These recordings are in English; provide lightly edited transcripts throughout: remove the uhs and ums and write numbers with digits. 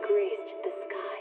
graced the sky.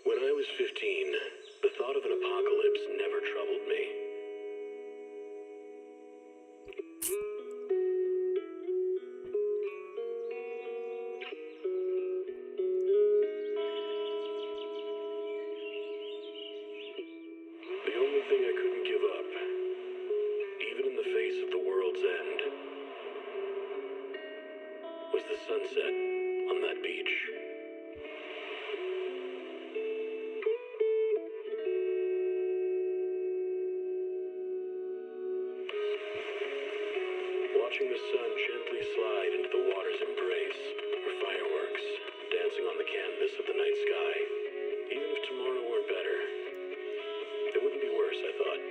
When I was 15, the thought of an apocalypse never troubled me. The only thing I couldn't give up, even in the face of the world's end, was the sunset on that beach. Watching the sun gently slide into the water's embrace, or fireworks dancing on the canvas of the night sky. Even if tomorrow weren't better, it wouldn't be worse, I thought.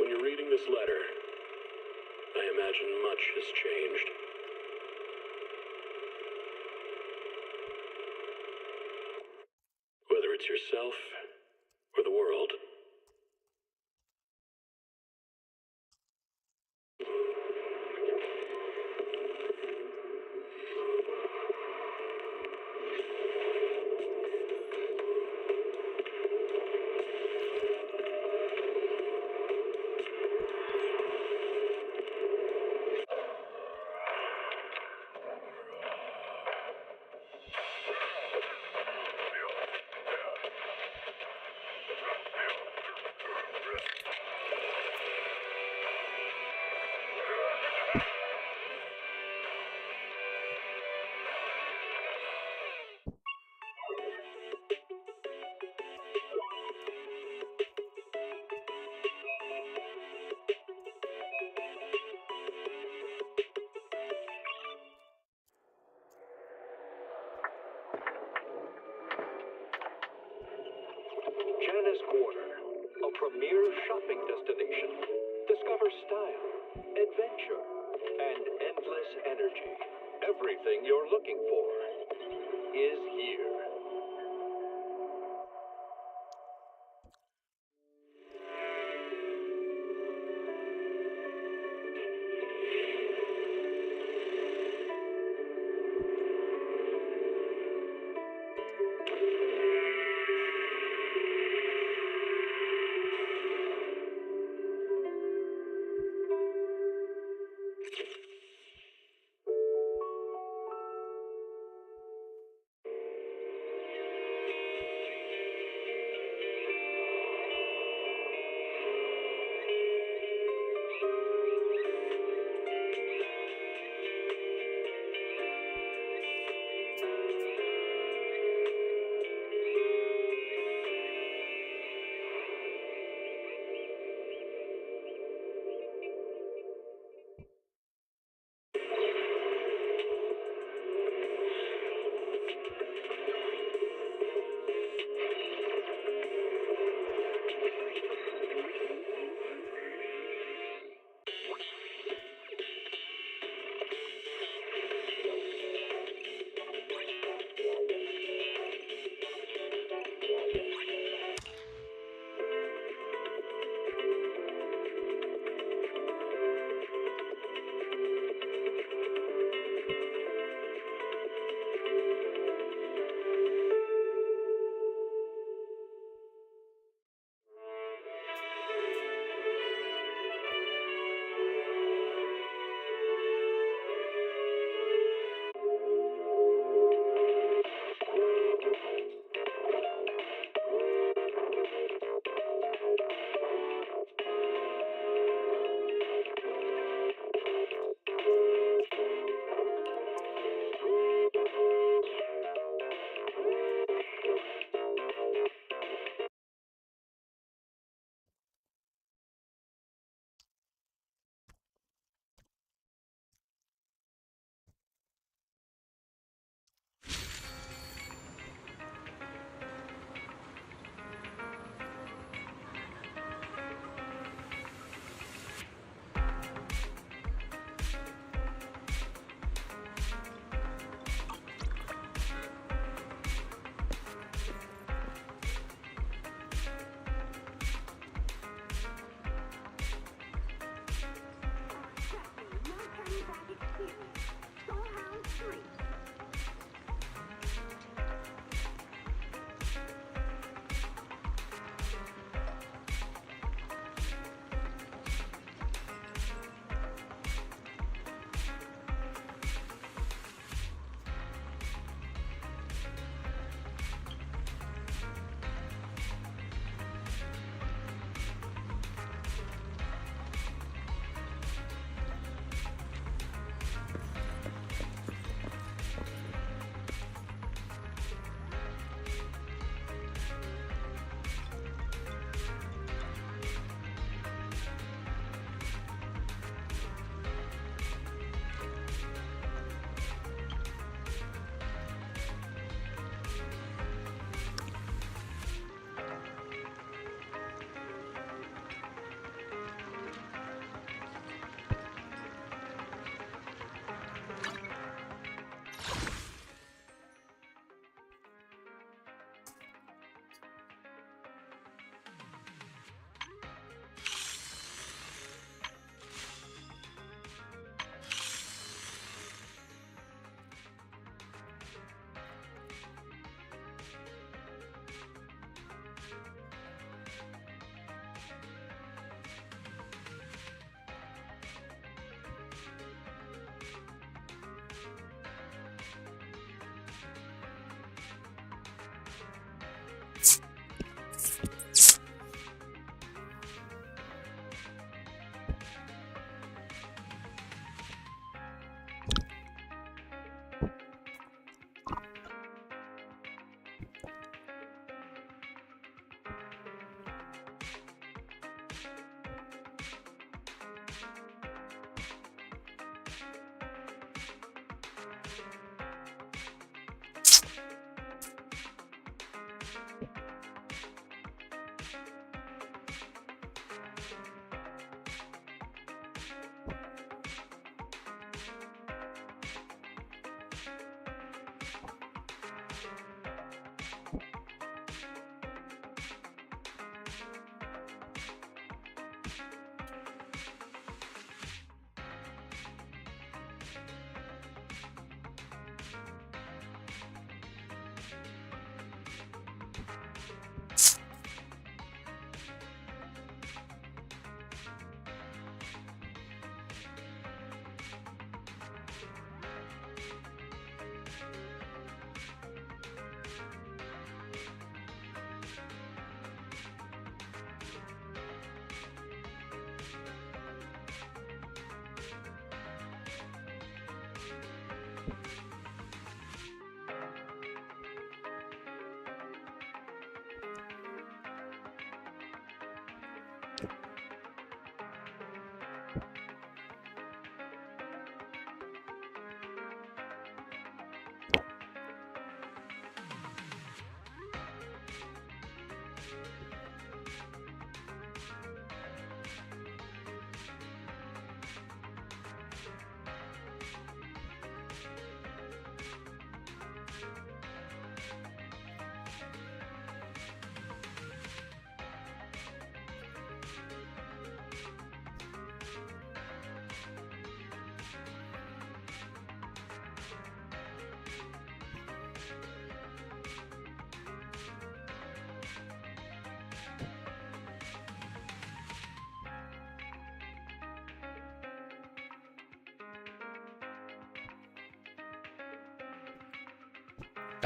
When you're reading this letter, I imagine much has changed. Whether it's yourself or the world. Premier shopping destination. Discover style, adventure, and endless energy. Everything you're looking for is here.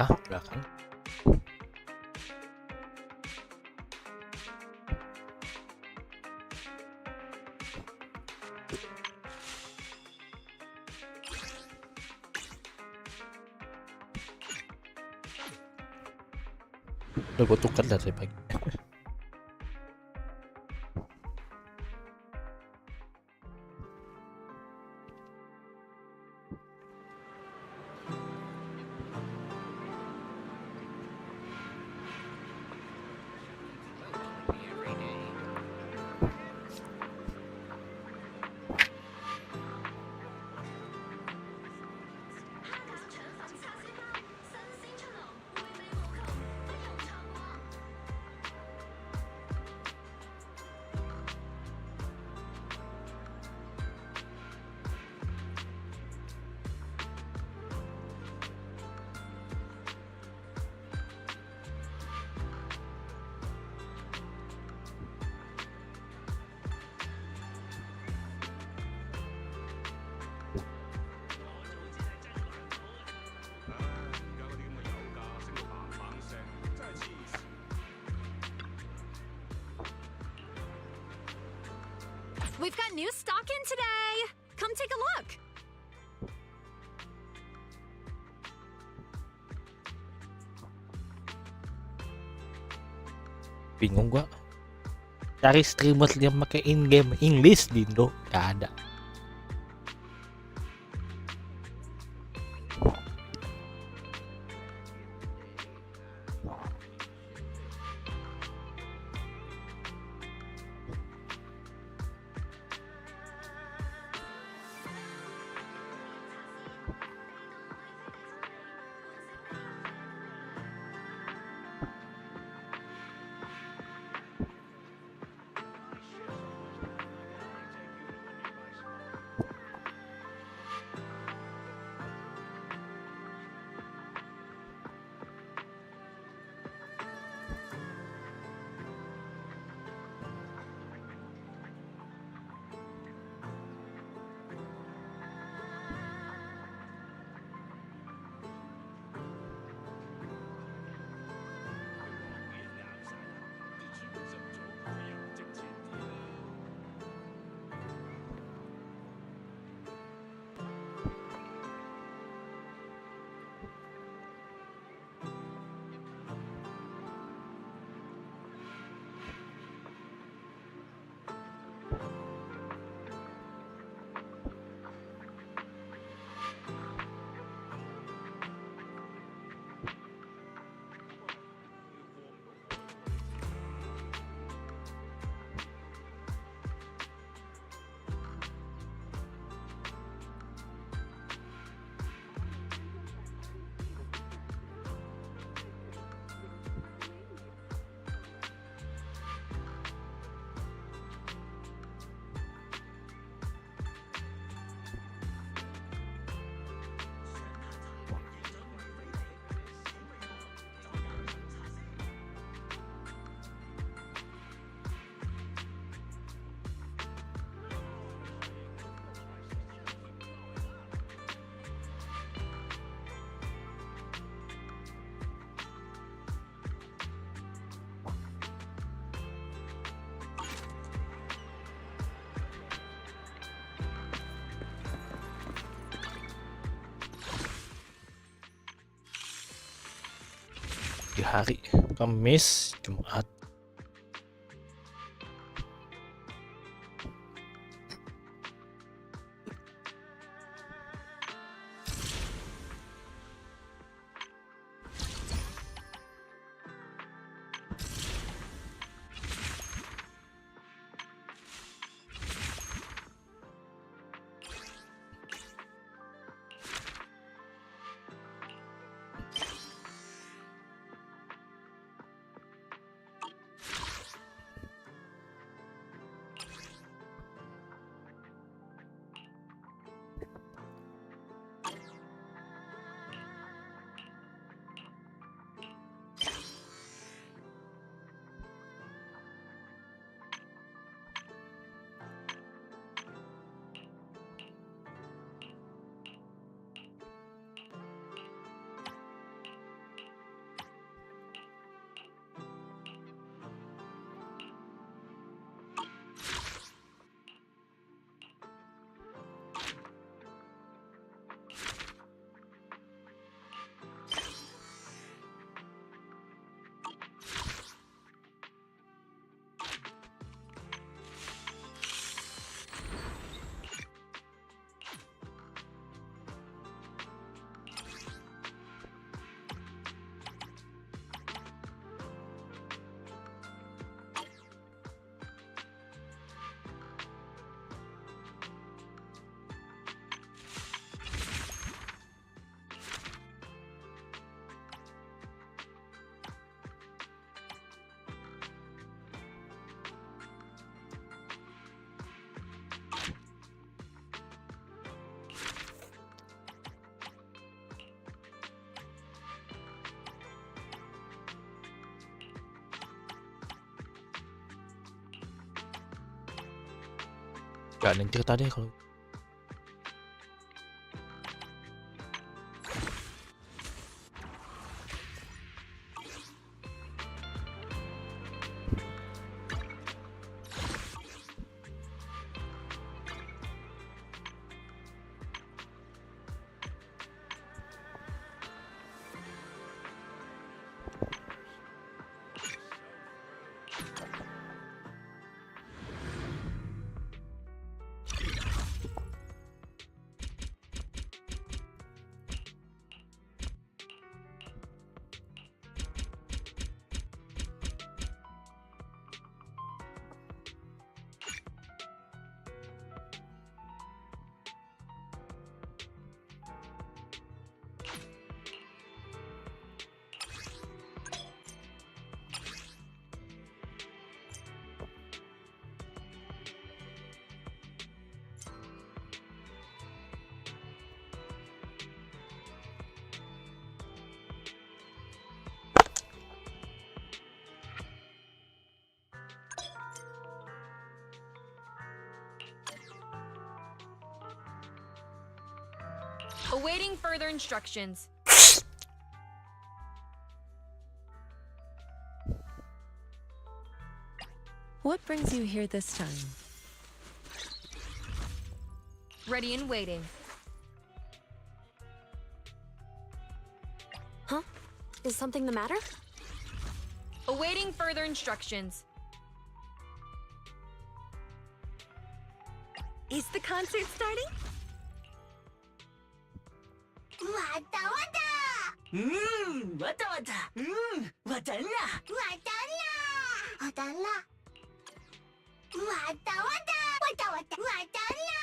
Maka belakang. Udah gue tukar dari pagi. We've got new stock in today. Come take a look. Bingung gua cari streamer yang pakai in-game English di Indo, gak ada. Di hari Kamis, Jumat. Gak ada yang cerita deh kalau. Awaiting further instructions. What brings you here this time? Ready and waiting. Huh? Is something the matter? Awaiting further instructions. Is the concert starting? Wata wata! Wata wata! Watala! Watala! Watala! Wata wata! Wata wata! Watala!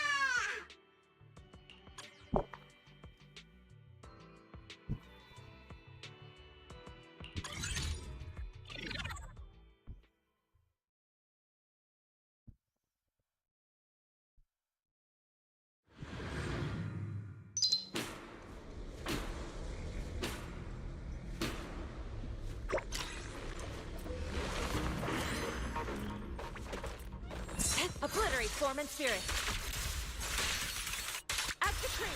Obliterate form and spirit. At the tree.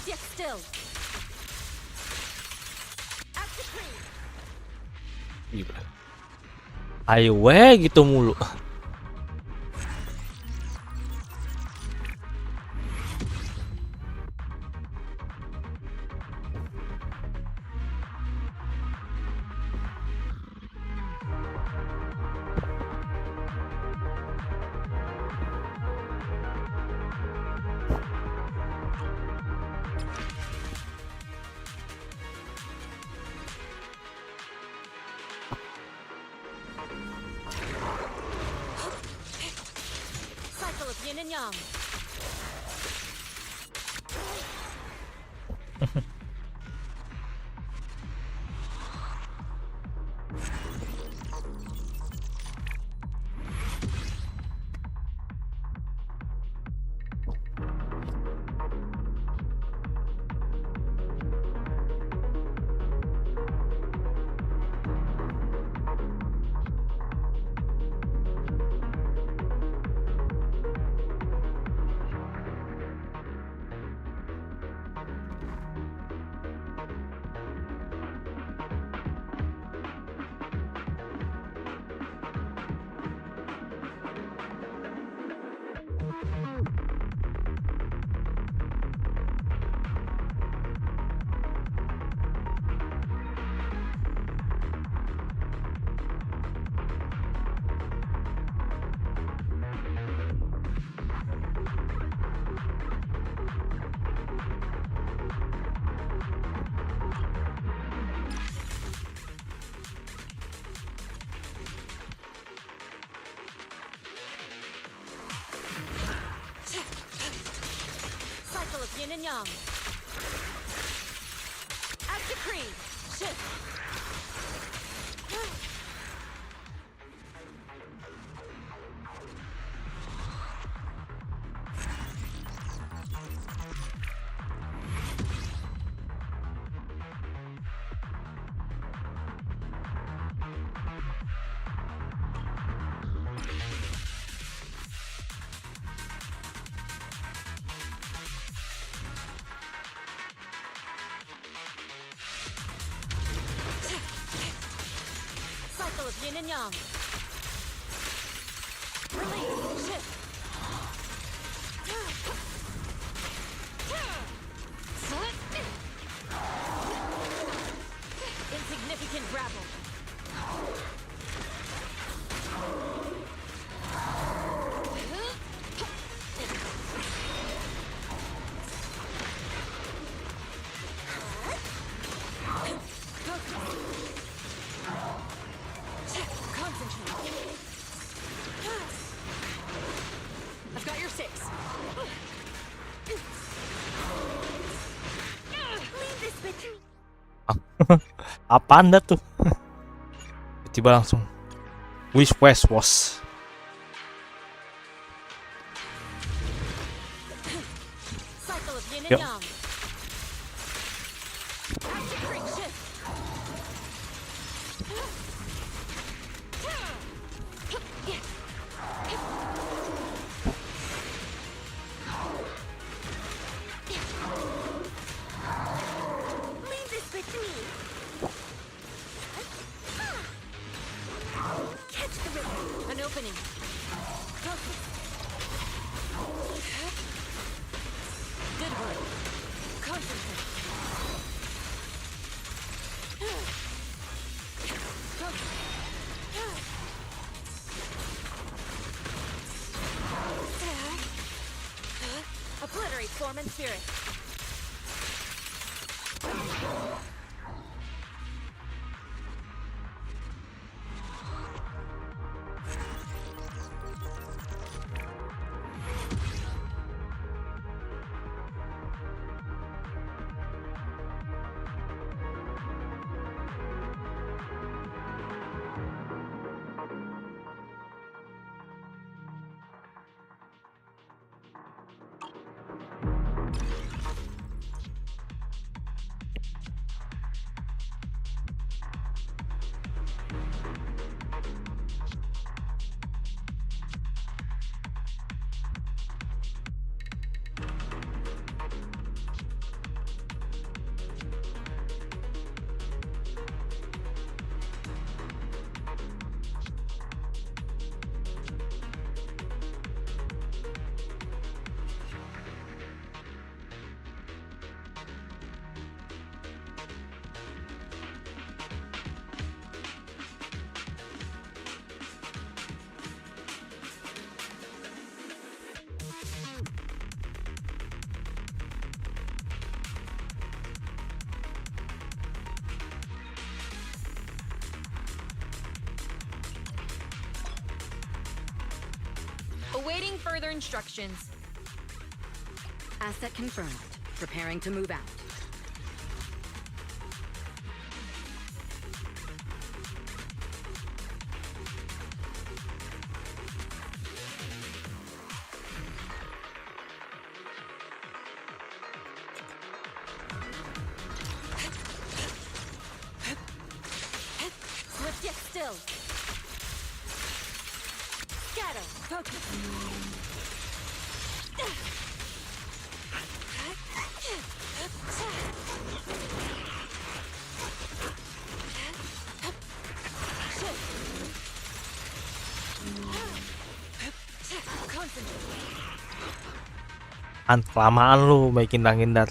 Get still. At the cream. Gila. Ayo weh gitu mulu. Cycle of yin and yang. Cycle of yin and yang. At the cream. Shift. Cycle of yin and yang. Release. Shift. Insignificant grapple. I've got your six. Leave this with me. Apaan dah tuh? Tiba langsung. Which West was? Cycle of yin and Yep. yang. Active cream shift. Leave this with me. Catch the rhythm. An opening. Good work. Concentrate. Obliterate form and spirit. further instructions. Asset confirmed. Preparing to move out. Swift yet still. Scatter. Focus. Kelamaan lu bikin hindar.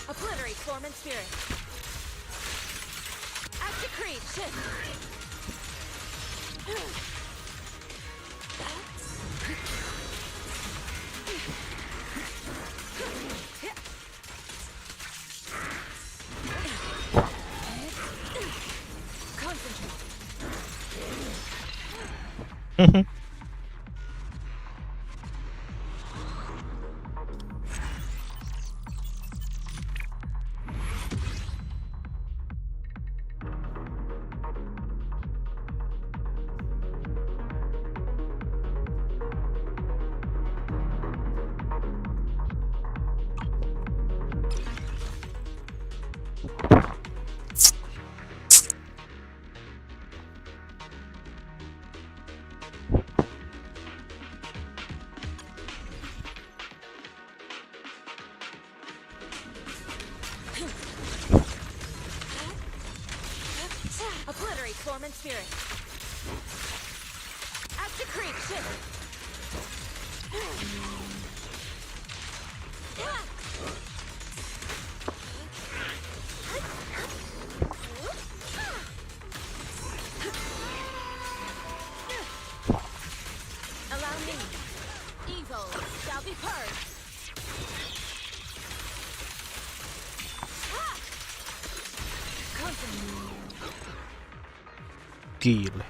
Obliterate form and spirit. Act to creep. Shift. Mhm. Obliterate form and spirit. Act to creep. Shift. Allow me. Evil shall be purged. Gile.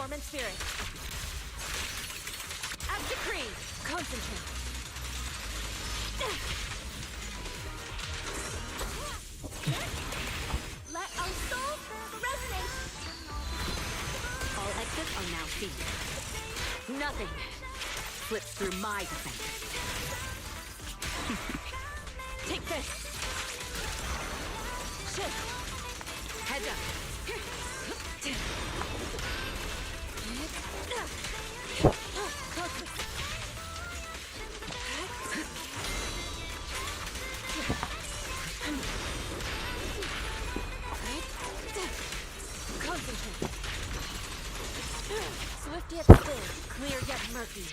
form and spirit. As decreed, concentrate. Let our souls resonate. All exits are now sealed. Nothing slips through my defense. Take this. Shift. Heads up. Concentrate. Swift yet still, clear yet murky.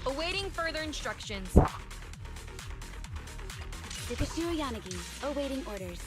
Awaiting further instructions. Sukashiro Yanagi, awaiting orders.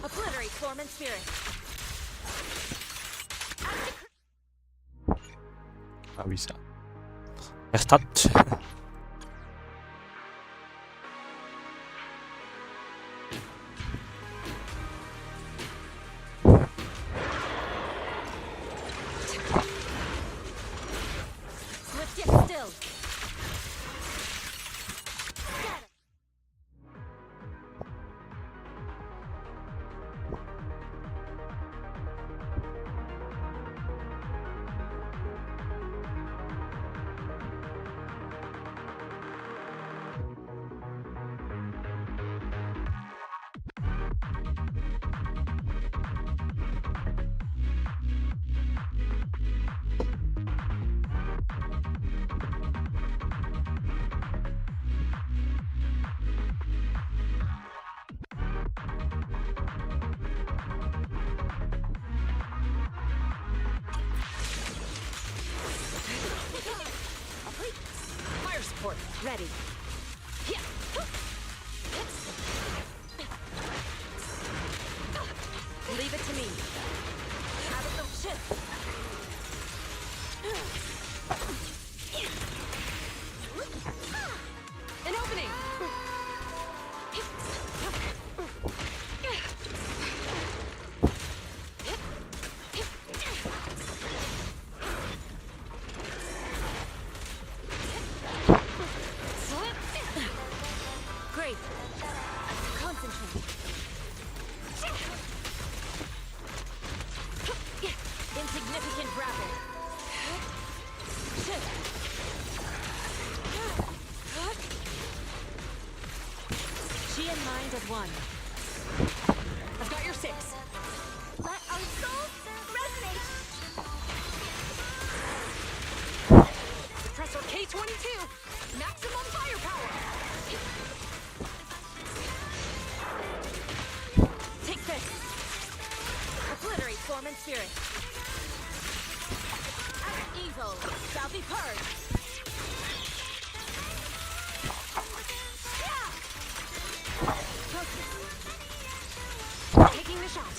Obliterate form and spirit. Nggak bisa. Restart. Swift yet still. Fire support ready. Leave it to me. Have it go shift. An opening. Great. Concentrate. Insignificant grapple. Shift. She and mind as one. I've got your 6. Let our souls resonate. Form in spirit. Our evil shall be purged. Taking the shot.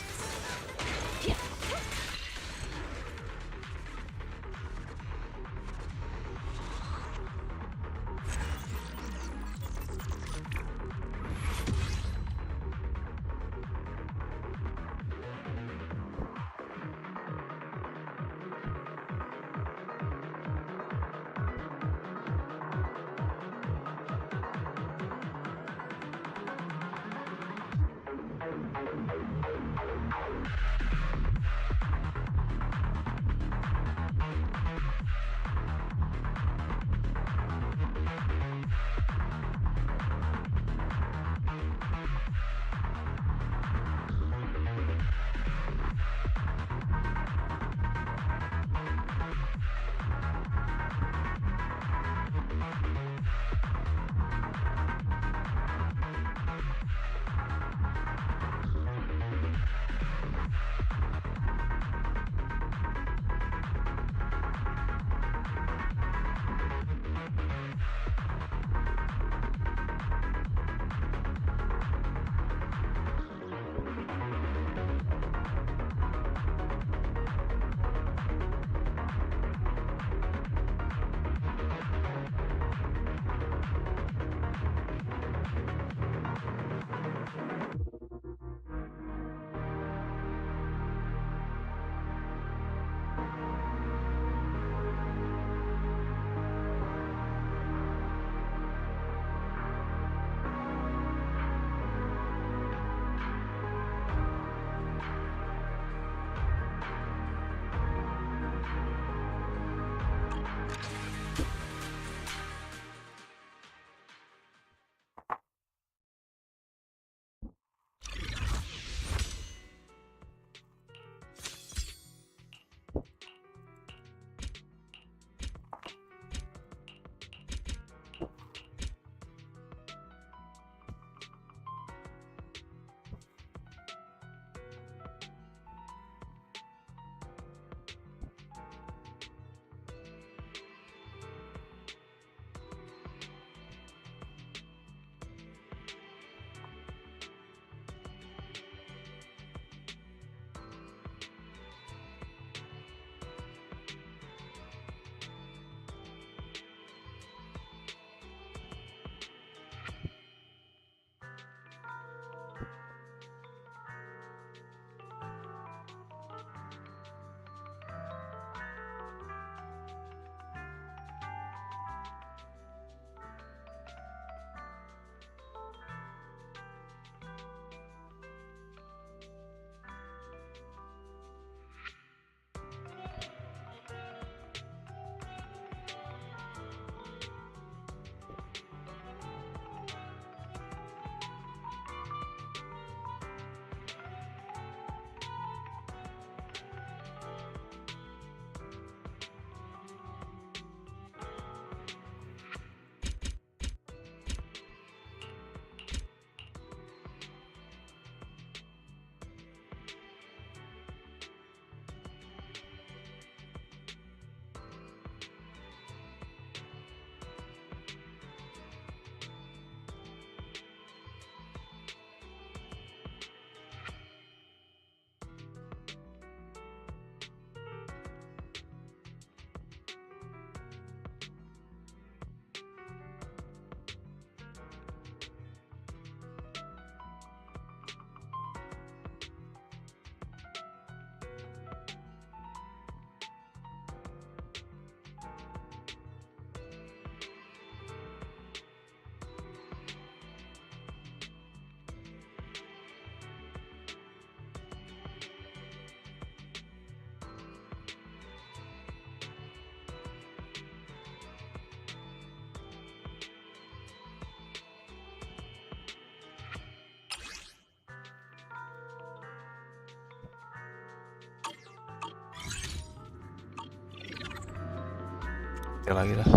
Oke lagi dah.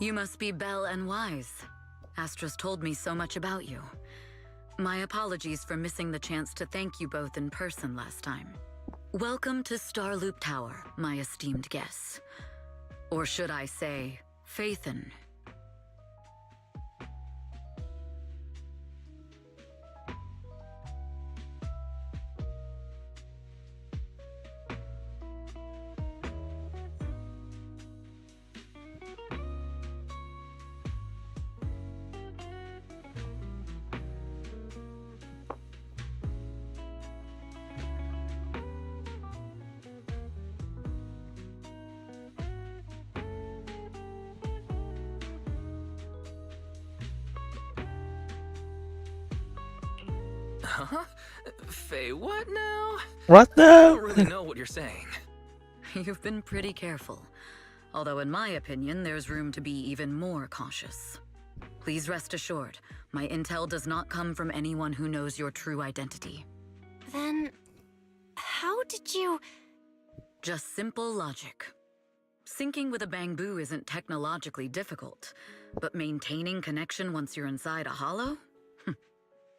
You must be Belle and Wise. Astra's told me so much about you. My apologies for missing the chance to thank you both in person last time. Welcome to Starloop Tower, my esteemed guests. Or should I say, Faithin. Huh? Faye, what now? What I the? don't really know what you're saying. You've been pretty careful. Although in my opinion, there's room to be even more cautious. Please rest assured, my intel does not come from anyone who knows your true identity. Then, how did you... Just simple logic. Syncing with a bamboo isn't technologically difficult, but maintaining connection once you're inside a hollow?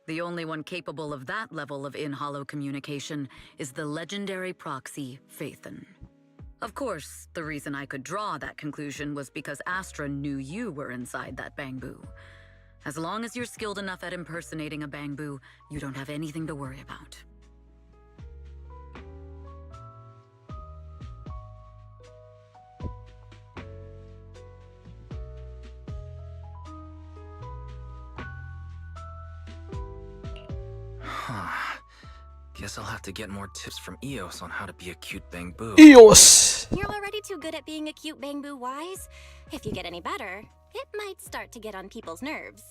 The only one capable of that level of in-hollow communication is the legendary proxy, Faithin. Of course, the reason I could draw that conclusion was because Astra knew you were inside that bamboo. As long as you're skilled enough at impersonating a bamboo, you don't have anything to worry about. Huh. Guess I'll have to get more tips from Eos on how to be a cute bamboo. Eos. You're already too good at being a cute bamboo, Wise. If you get any better, it might start to get on people's nerves.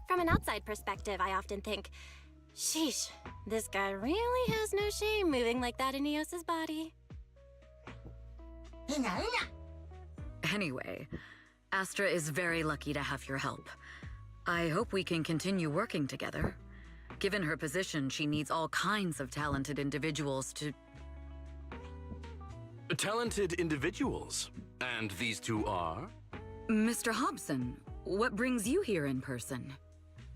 From an outside perspective, I often think, sheesh, this guy really has no shame moving like that in Eos's body. Anyway, Astra is very lucky to have your help. I hope we can continue working together. Given her position, she needs all kinds of talented individuals to... Talented individuals? And these two are? Mr. Hobson, what brings you here in person?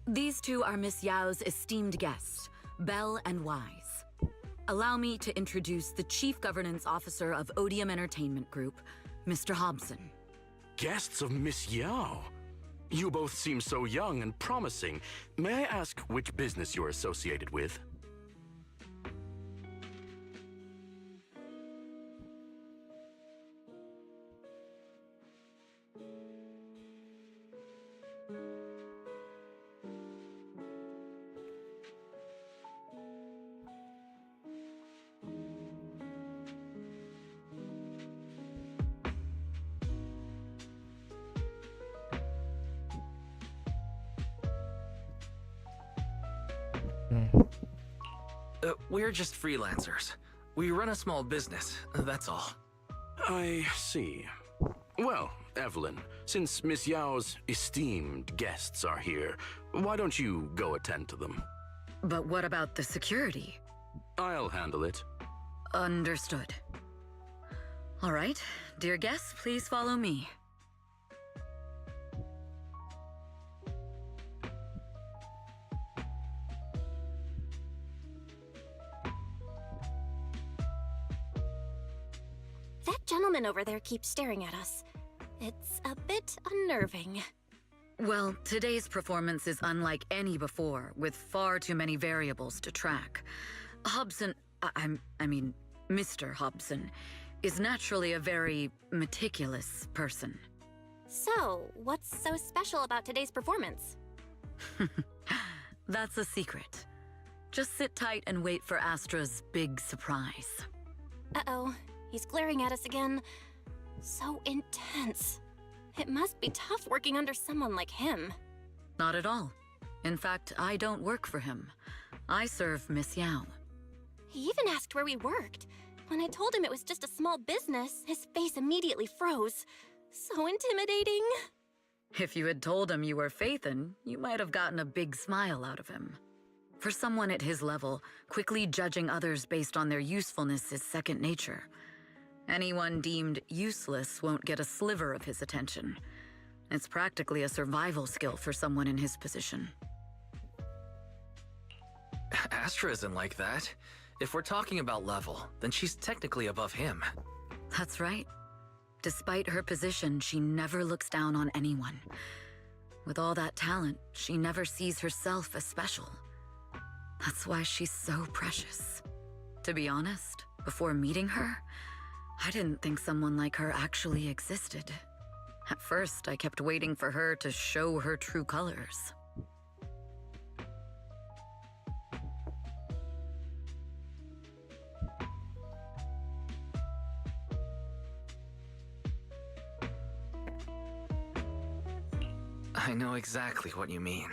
These two are Miss Yao's esteemed guests, Belle and Wise. Allow me to introduce the Chief Governance Officer of Odium Entertainment Group, Mr. Hobson. Guests of Miss Yao? You both seem so young and promising. May I ask which business you're associated with? We're just freelancers. We run a small business, that's all. I see. Well, Evelyn, since Miss Yao's esteemed guests are here, why don't you go attend to them? But what about the security? I'll handle it. Understood. All right, dear guests, please follow me. That gentleman over there keeps staring at us. It's a bit unnerving. Well, today's performance is unlike any before, with far too many variables to track. Hobson, I mean, Mr. Hobson, is naturally a very meticulous person. So, what's so special about today's performance? That's a secret. Just sit tight and wait for Astra's big surprise. Uh-oh, he's glaring at us again. So intense. It must be tough working under someone like him. Not at all. In fact, I don't work for him. I serve Miss Yao. He even asked where we worked. When I told him it was just a small business, his face immediately froze. So intimidating. If you had told him you were Faithin, you might have gotten a big smile out of him. For someone at his level, quickly judging others based on their usefulness is second nature. Anyone deemed useless won't get a sliver of his attention. It's practically a survival skill for someone in his position. Astra isn't like that. If we're talking about level, then she's technically above him. That's right. Despite her position, she never looks down on anyone. With all that talent, she never sees herself as special. That's why she's so precious. To be honest, before meeting her, I didn't think someone like her actually existed. At first, I kept waiting for her to show her true colors. I know exactly what you mean.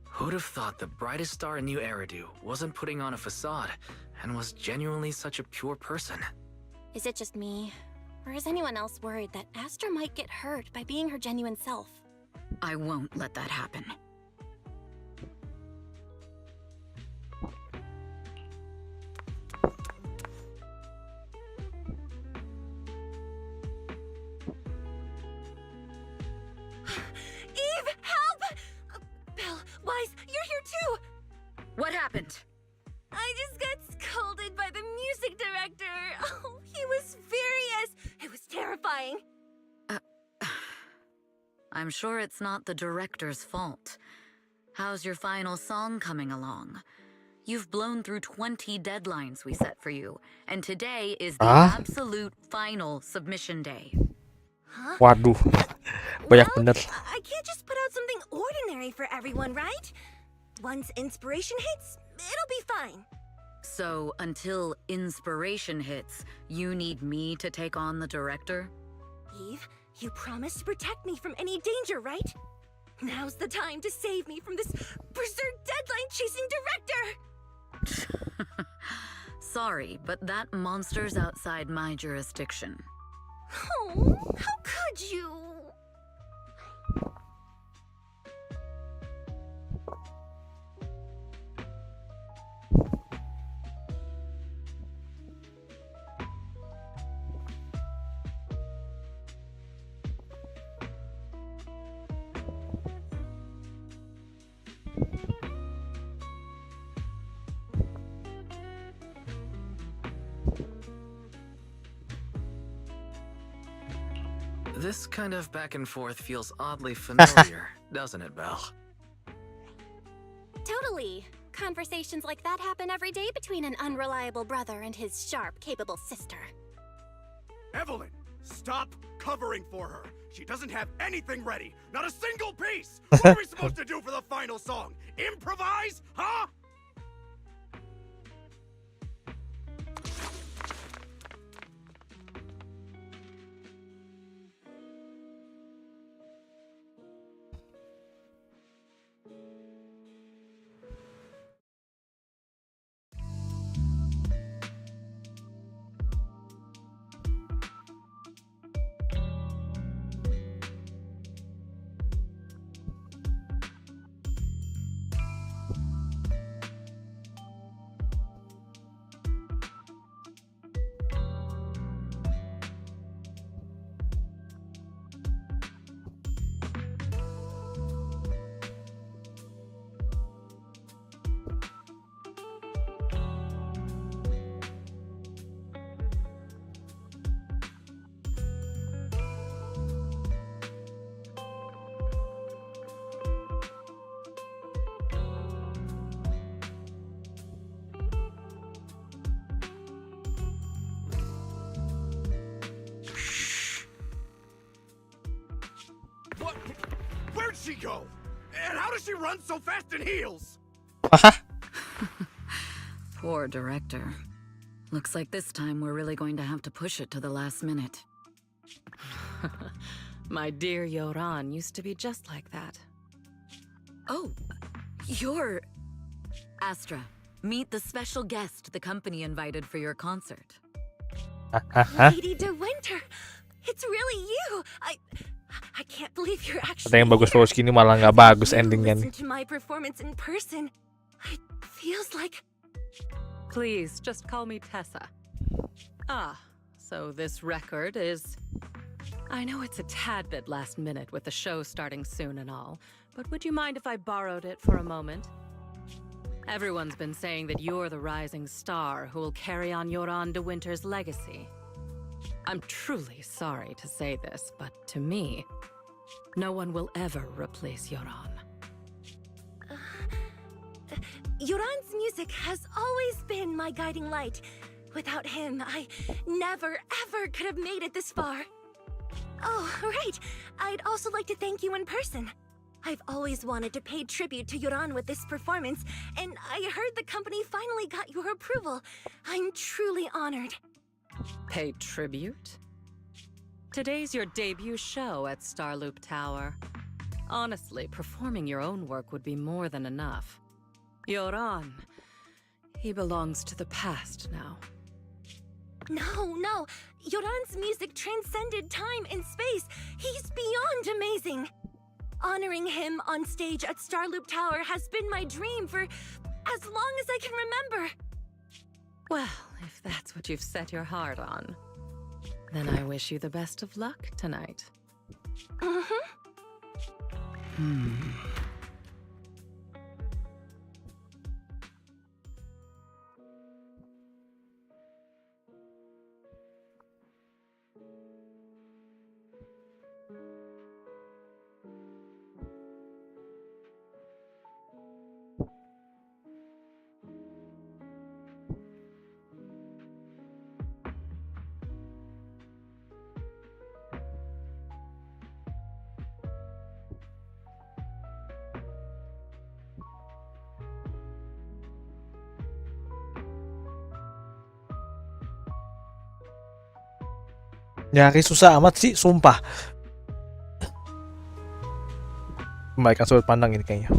Who'd have thought the brightest star in New Eridu wasn't putting on a facade and was genuinely such a pure person? Is it just me? Or is anyone else worried that Astra might get hurt by being her genuine self? I won't let that happen. Eve, help! Belle, Wise, you're here too! What happened? I just got scolded by the music director. Oh, he was furious. It was terrifying. I'm sure it's not the director's fault. How's your final song coming along? You've blown through 20 deadlines we set for you, and today is the absolute final submission day. Huh? Waduh, banyak bener. I can't just put out something ordinary for everyone, right? Once inspiration hits, it'll be fine. So, until inspiration hits, you need me to take on the director? Eve, you promised to protect me from any danger, right? Now's the time to save me from this berserk deadline-chasing director! Sorry, but that monster's outside my jurisdiction. Oh, how could you? This kind of back and forth feels oddly familiar, doesn't it, Belle? Totally. Conversations like that happen every day between an unreliable brother and his sharp, capable sister. Evelyn, stop covering for her. She doesn't have anything ready. Not a single piece. What are we supposed to do for the final song? Improvise? Huh? What? Where'd she go? And how does she run so fast in heels? Poor director. Looks like this time we're really going to have to push it to the last minute. My dear Yoran used to be just like that. Oh, you're... Astra, meet the special guest the company invited for your concert. Lady De Winter, it's really you. I can't believe you're actually Ada yang bagus-bagus gini malah nggak bagus endingnya nih. Listen to my performance in person. It feels like... Please, just call me Tessa. Ah, so this record is... I know it's a tad bit last minute with the show starting soon and all, but would you mind if I borrowed it for a moment? Everyone's been saying that you're the rising star who will carry on Yoran de Winter's legacy. I'm truly sorry to say this, but to me, no one will ever replace Yoran. Yoran's music has always been my guiding light. Without him, I never, ever could have made it this far. Oh, right. I'd also like to thank you in person. I've always wanted to pay tribute to Yoran with this performance, and I heard the company finally got your approval. I'm truly honored. Pay tribute? Today's your debut show at Starloop Tower. Honestly, performing your own work would be more than enough. Yoran, he belongs to the past now. No. Yoran's music transcended time and space. He's beyond amazing. Honoring him on stage at Starloop Tower has been my dream for as long as I can remember. Well, if that's what you've set your heart on, then I wish you the best of luck tonight. Nyari susah amat sih, sumpah. Kembalikan sudut pandang ini kayaknya.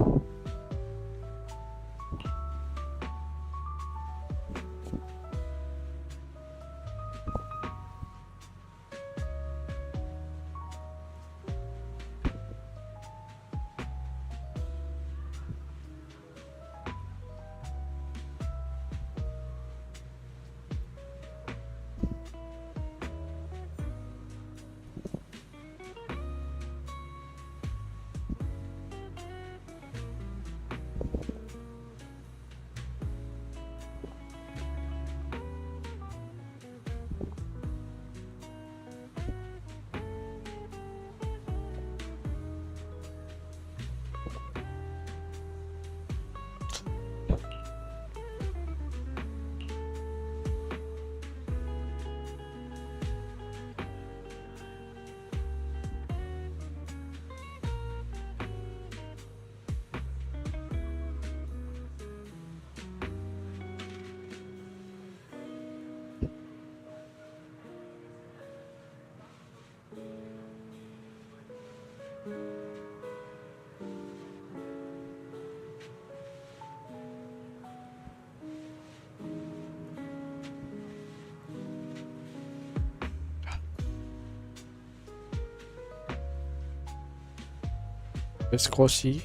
Skosi,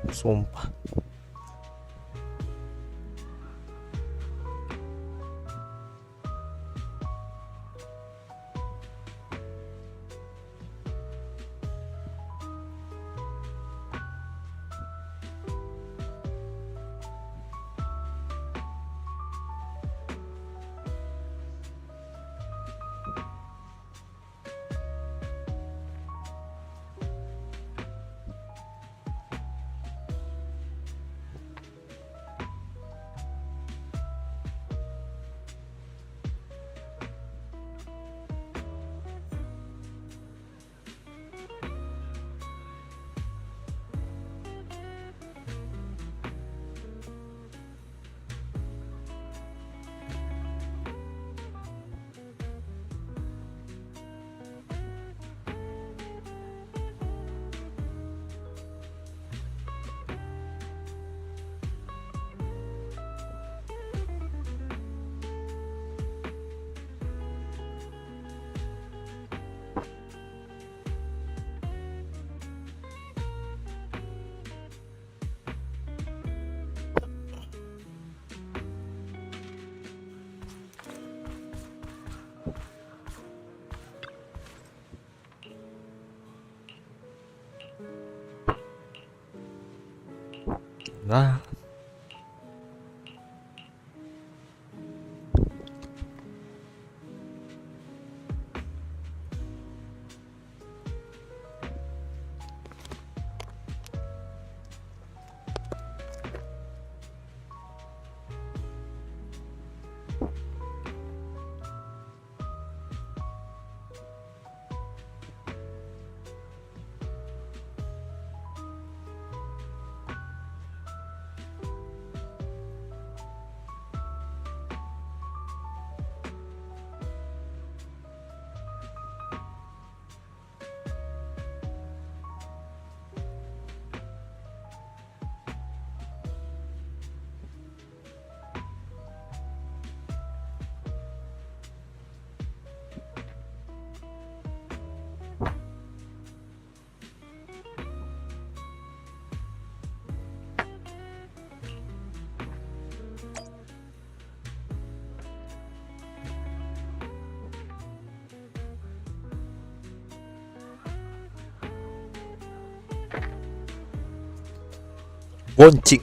sumpah. Nah, boncing.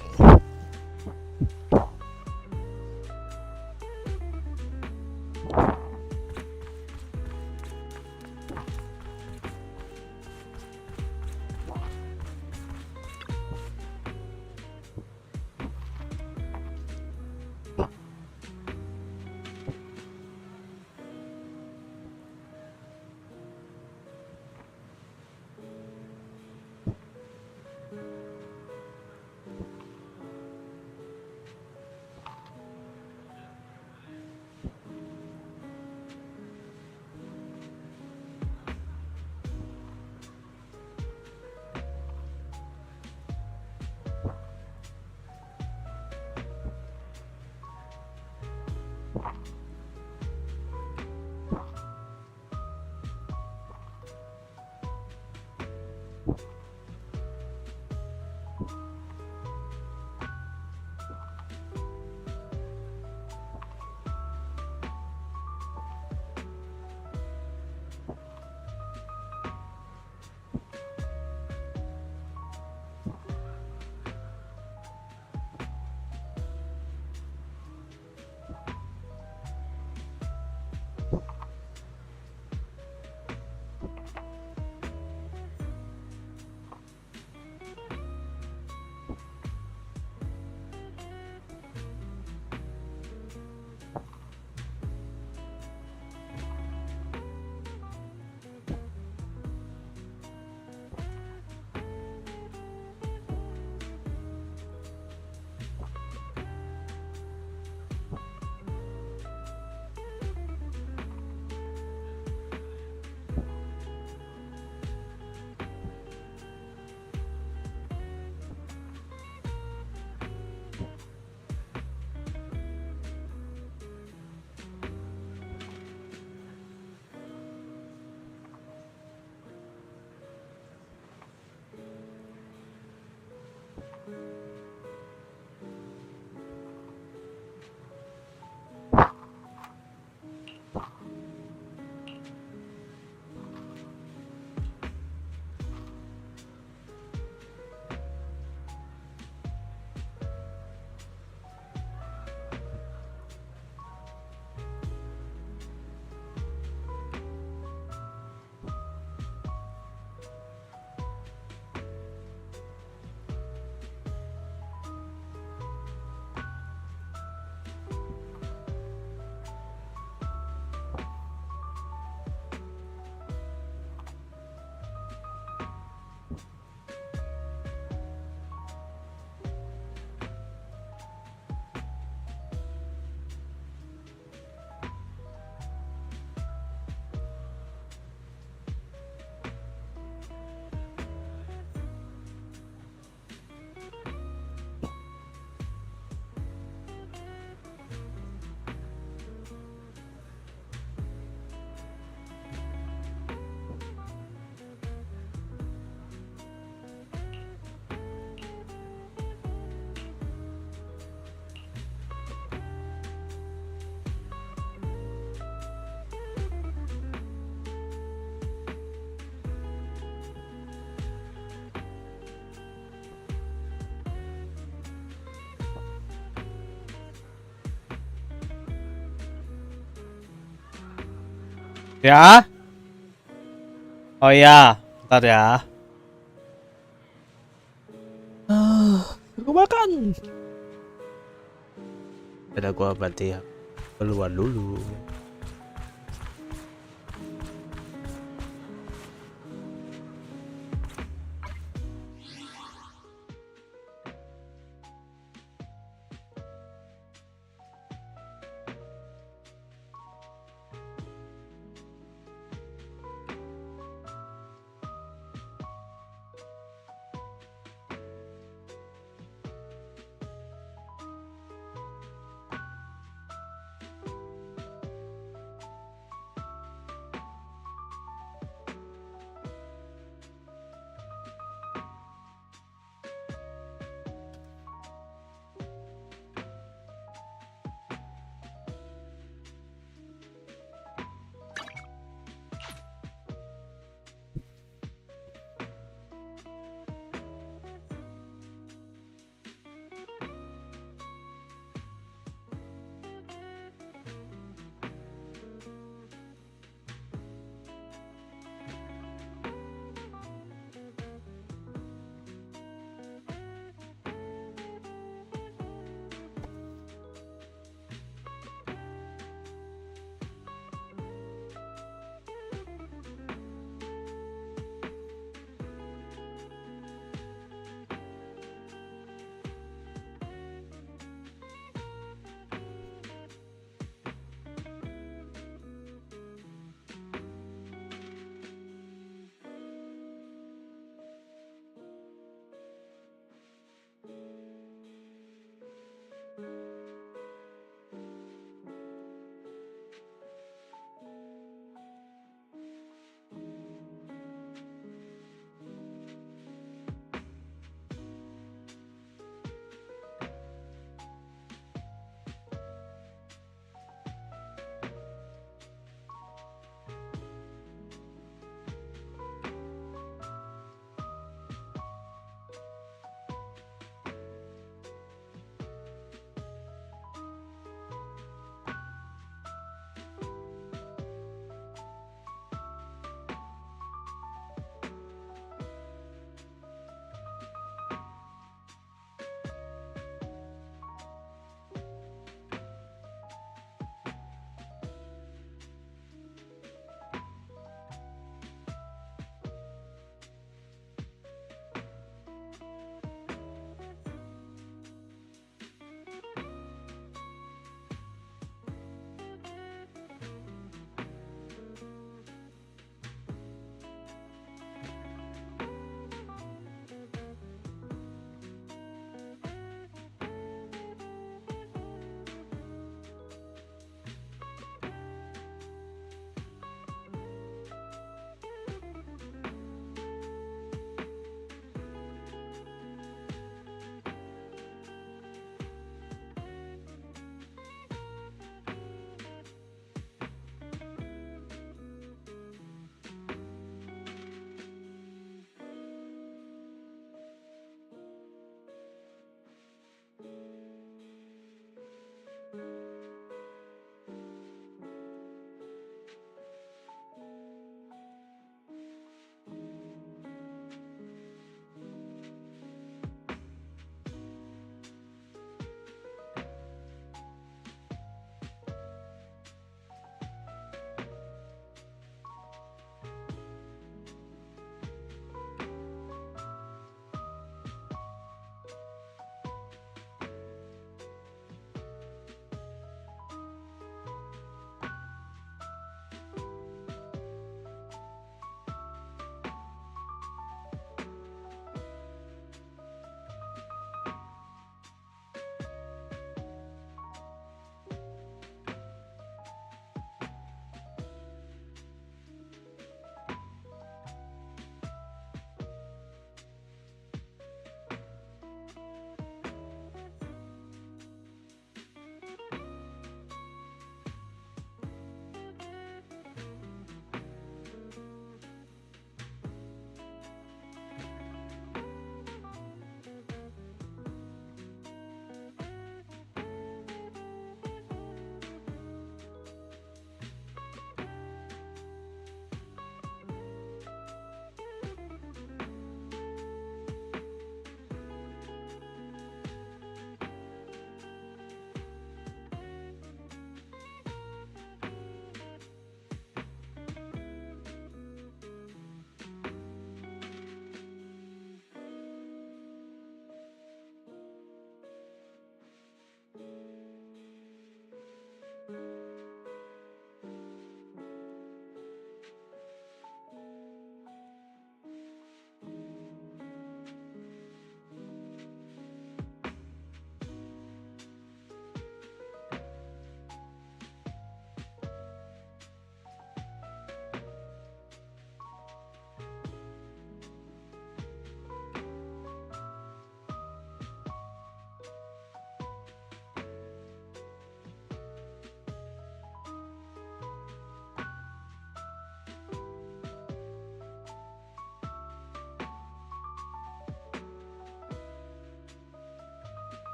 Ya. Oh ya, ntar ya. Aku makan. Udah gua berarti ya keluar dulu.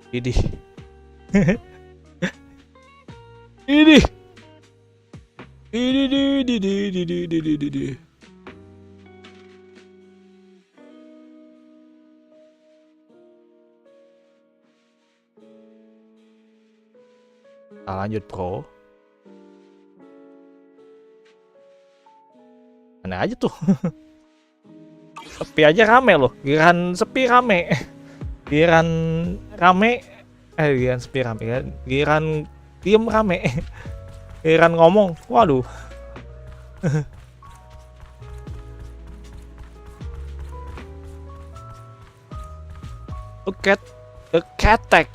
Ini. Ini. Ini. Kita lanjut bro. Aneh aja tuh. Sepi aja rame loh. Giliran sepi rame. Giliran rame. Giliran sepi rame. Giliran diem rame. Giliran ngomong. Waduh. Look at the cat tag.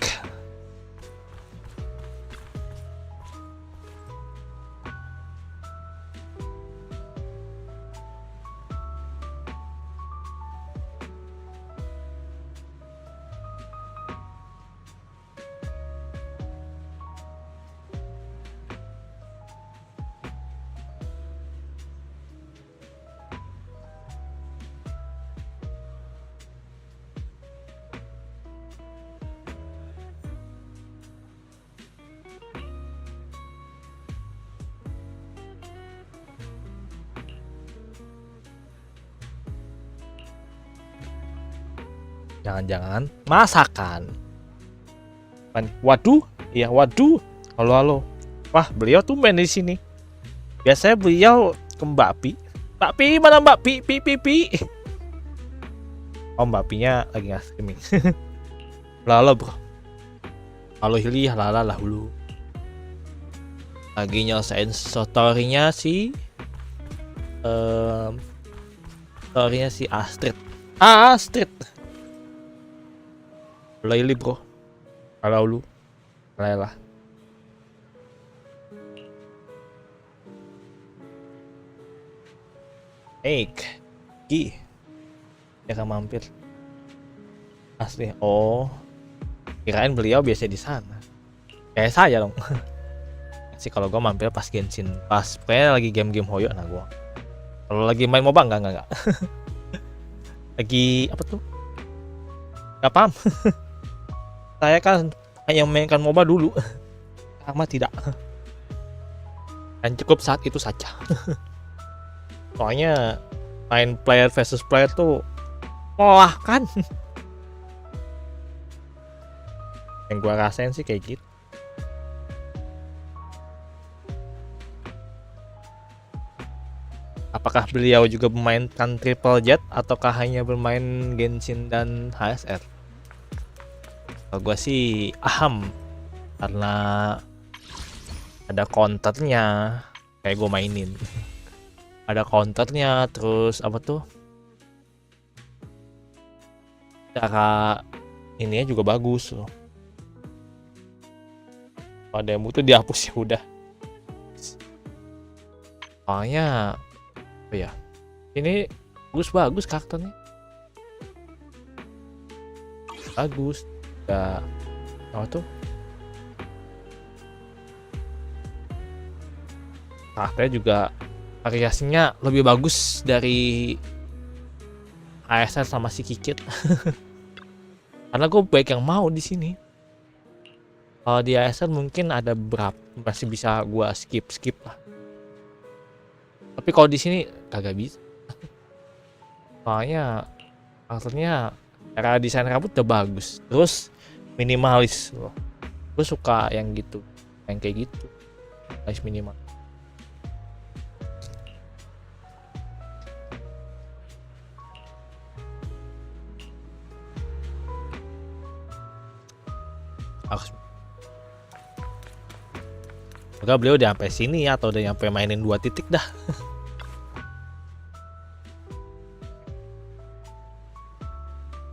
Jangan-jangan masakan. Waduh, iya waduh. Halo. Wah, beliau tuh main di sini. Biasanya beliau ke Mbak Pi. Mbak Pi, mana Mbak Pi? Pi. Oh, Mbak Pinya lagi nge-streaming. Lala, bro. Halo Hili, lala dulu. Lagi nyelesain story-nya si Astrid. Astrid. Laili bro. Kalau lu. Laila. Ki. Dia kan mampir. Asli. Oh. Kirain beliau biasa di sana. Kayak saya dong. Sih kalau gua mampir pas Genshin, pas lagi game-game hoyo nah gua. Kalau lagi main MOBA enggak. Lagi apa tuh? Gak paham. Saya kan hanya memainkan MOBA dulu. Rahmat tidak. Dan cukup saat itu saja. Soalnya main player versus player tuh melelahkan. Yang gua rasain sih kayak gitu. Apakah beliau juga memainkan Triple Jet ataukah hanya bermain Genshin dan HSR? Kalau gue sih karena ada counternya, kayak gue mainin. Ada counternya, terus apa tuh? Cara ininya juga bagus loh. Kalau demo tuh dihapus ya udah. Soalnya apa ya? Ini bagus karakternya. Bagus. Ya, apa tuh? Karakternya juga variasinya lebih bagus dari ASL sama si Kikit. Karena gue baik yang mau di sini. Kalau di ASL mungkin ada berapa masih bisa gue skip lah. Tapi kalau di sini kagak bisa. Soalnya karakternya cara desain rambut udah bagus. Terus minimalis loh. Gue suka yang gitu, yang kayak gitu, guys, minimal. Semoga beliau udah sampai sini ya, atau udah nyampe mainin 2 titik dah.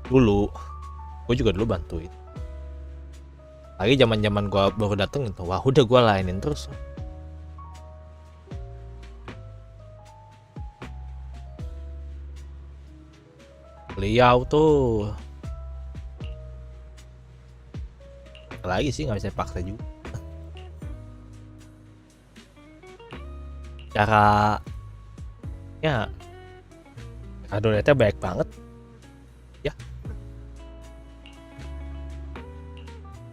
Dulu, gue juga dulu bantuin. Lagi zaman gua baru dateng itu, wah udah gua lainin terus. Beliau tuh lagi sih nggak bisa paksa juga. Cara ya donetnya baik banget ya.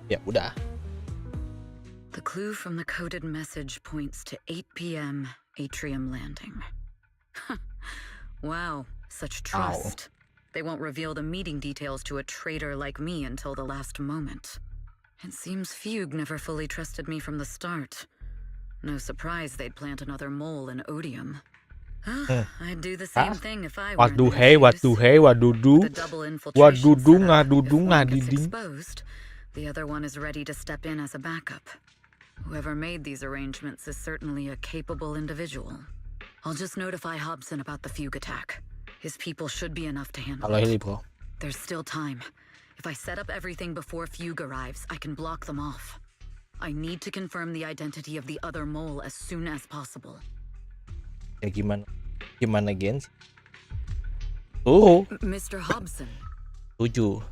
Ya udah. The clue from the coded message points to 8 p.m. Atrium Landing. Wow, such trust. They won't reveal the meeting details to a traitor like me until the last moment. It seems Fugue never fully trusted me from the start. No surprise they'd plant another mole in Odium. I'd do the same thing if I were in their shoes. The double infiltration setup, if one gets exposed, the other one is ready to step in as a backup. Whoever made these arrangements is certainly a capable individual. I'll just notify Hobson about the Fugue attack. His people should be enough to handle it. There's still time. If I set up everything before Fugue arrives, I can block them off. I need to confirm the identity of the other mole as soon as possible. Ya gimana Gens? Mr. Hobson. Setuju.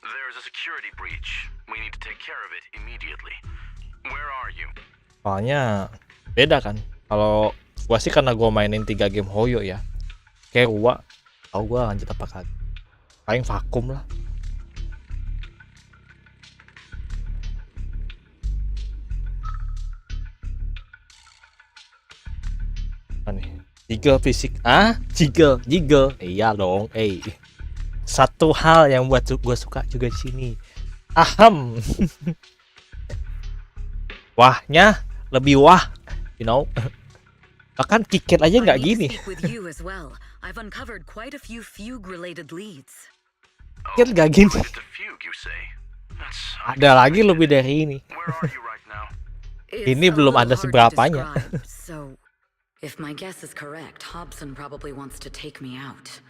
There's a security breach. We need to take care of it immediately. Where are you? Soalnya beda kan. Kalau gua sih karena gua mainin 3 game Hoyo ya. Kayak gua tahu gua lanjut apa kagak. Paling vakum lah. Nih, jiggle fisik. Jiggle. Iya dong, Satu hal yang buat gue suka juga di sini. Wahnya lebih wah, you know. Bahkan kiket aja nggak gini. Kiket nggak gini. Ada lagi lebih dari ini. Ini belum ada seberapanya. If my guess is correct, Hobson probably wants to take me out.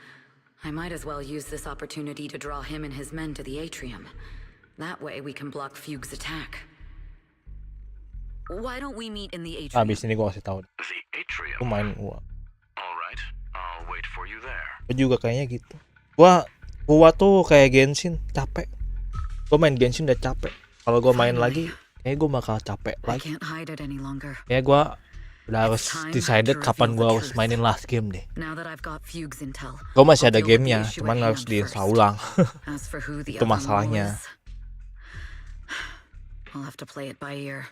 I might as well use this opportunity to draw him and his men to the atrium. That way we can block Fugue's attack. Why don't we meet in the atrium? Abis ini gua kasih tahu. The atrium. Gua main gua. Alright, I'll wait for you there. Gua juga kayaknya gitu. Gua tuh kayak Genshin, capek. Gua main Genshin udah capek. Kalau gua main lagi, kayaknya gua bakal capek lagi. Ya gua udah harus decided kapan gua harus mainin last game deh. Gua masih ada gamenya, cuman harus diinstal ulang. Itu masalahnya. I'll have to play it by ear.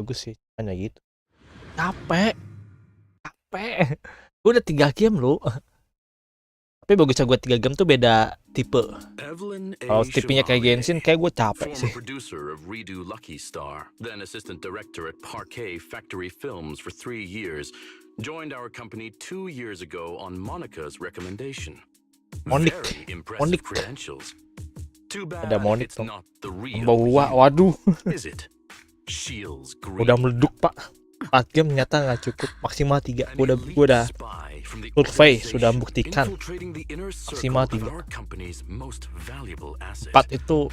Bagus sih, hanya gitu. Capek. Gue udah 3 game loh. Tapi bagusnya gue 3 game tuh beda tipe. Kalau tipenya kayak Genshin, kayak gue capek sih. Producer of Redo Lucky Star, then assistant director at Parquet Factory Films for 3 years, joined our company 2 years ago on Monica's recommendation. Very impressive credentials. Too bad it's not the real you. Waduh. Is it? Udah meleduk pak. 4 game ternyata nggak cukup, maksimal 3. Gua udah survei, sudah membuktikan maksimal 3. 4 itu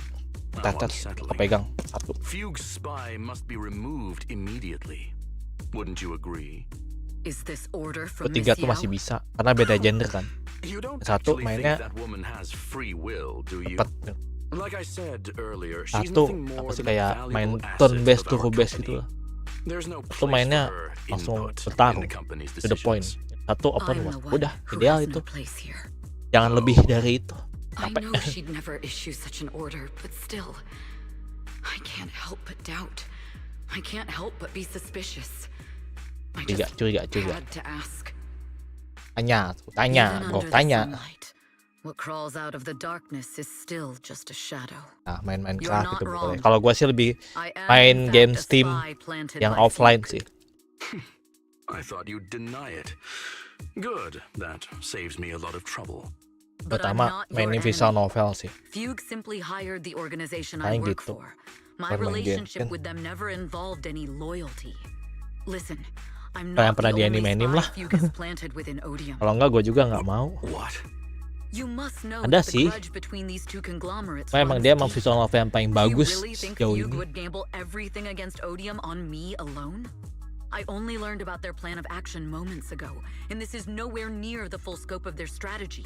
cacat kepegang 1. Fugue spy must be removed immediately. Wouldn't you agree? Ketiga tuh masih bisa karena beda gender kan. 1 mainnya 4. Like I said earlier, 1 apa sih kayak main turn based turbo based gitu lah. Itu mainnya langsung bertarung to the point. 1 open world, udah ideal itu. Jangan lebih dari itu. Capek. Curiga. Tanya. What crawls out of the darkness is still just a shadow. Nah, main Minecraft itu boleh. Kalau gue sih lebih main game Steam yang offline sih. I thought you'd deny it. Good, that saves me a lot of trouble. Pertama mainin visual novel sih. Fugue simply hired the organization I work for. My relationship with them never involved any loyalty. Listen, I'm not the only spy Fugue has planted within Odium. Kalau enggak gue juga nggak mau. Ada sih. Emang dia emang visual novel yang paling bagus sejauh ini. I only learned about their plan of action moments ago, and this is nowhere near the full scope of their strategy.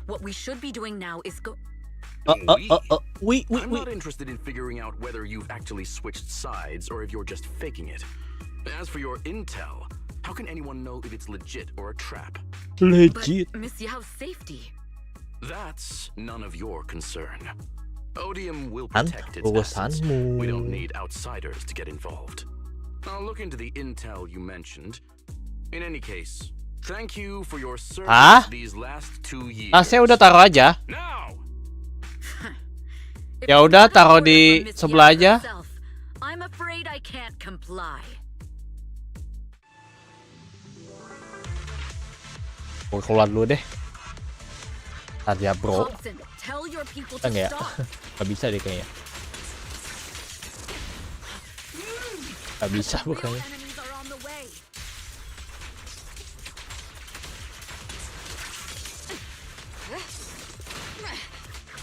What we should be doing now is I'm not interested in figuring out whether you've actually switched sides or if you're just faking it. As for your intel, how can anyone know if it's legit or a trap? Legit. But Miss Yao's safety. That's none of your concern. Odium will protect its assets. Urusanmu. We don't need outsiders to get involved. I'll look into the intel you mentioned. In any case, thank you for your service these last 2 years. Saya udah taruh aja. Now. Ya udah taruh di sebelah aja. I'm afraid I can't comply. Gue keluar dulu deh. Ntar ya bro. Kan ya. Gak bisa deh kayaknya. Gak bisa bukannya.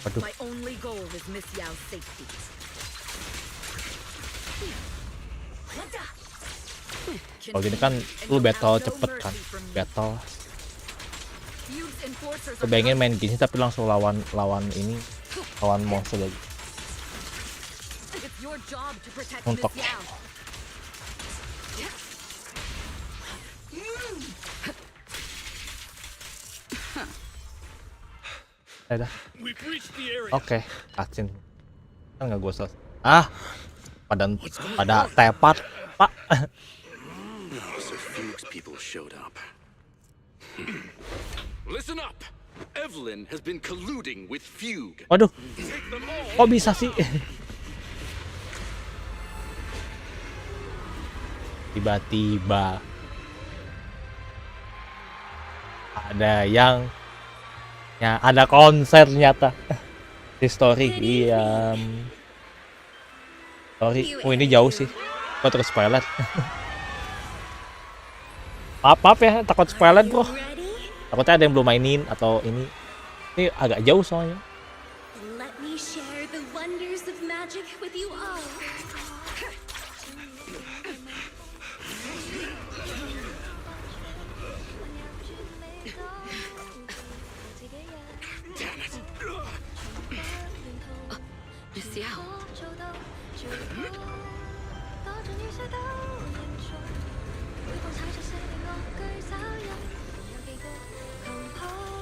Waduh. My only goal is Miss Yao's safety. Kalau gini kan lu battle cepet kan. Battle. Lu pengen main gini tapi langsung lawan ini. Lawan monster lagi. Untuk Oke, kacin. Kan nggak gue selesai. Pada tepat, Pak. So Fuchs people showed up. Listen up. Evelyn has been colluding with Fugue. Waduh. Kok bisa sih? Tiba-tiba ada yang ada konser ternyata. Di story. Iya. Sorry. Oh ini jauh sih. Gua terus spoiler. Maaf ya, takut spoiler bro. Takutnya ada yang belum mainin atau ini. Ini agak jauh soalnya. Let me share the wonders of magic with you all. Miss Yao.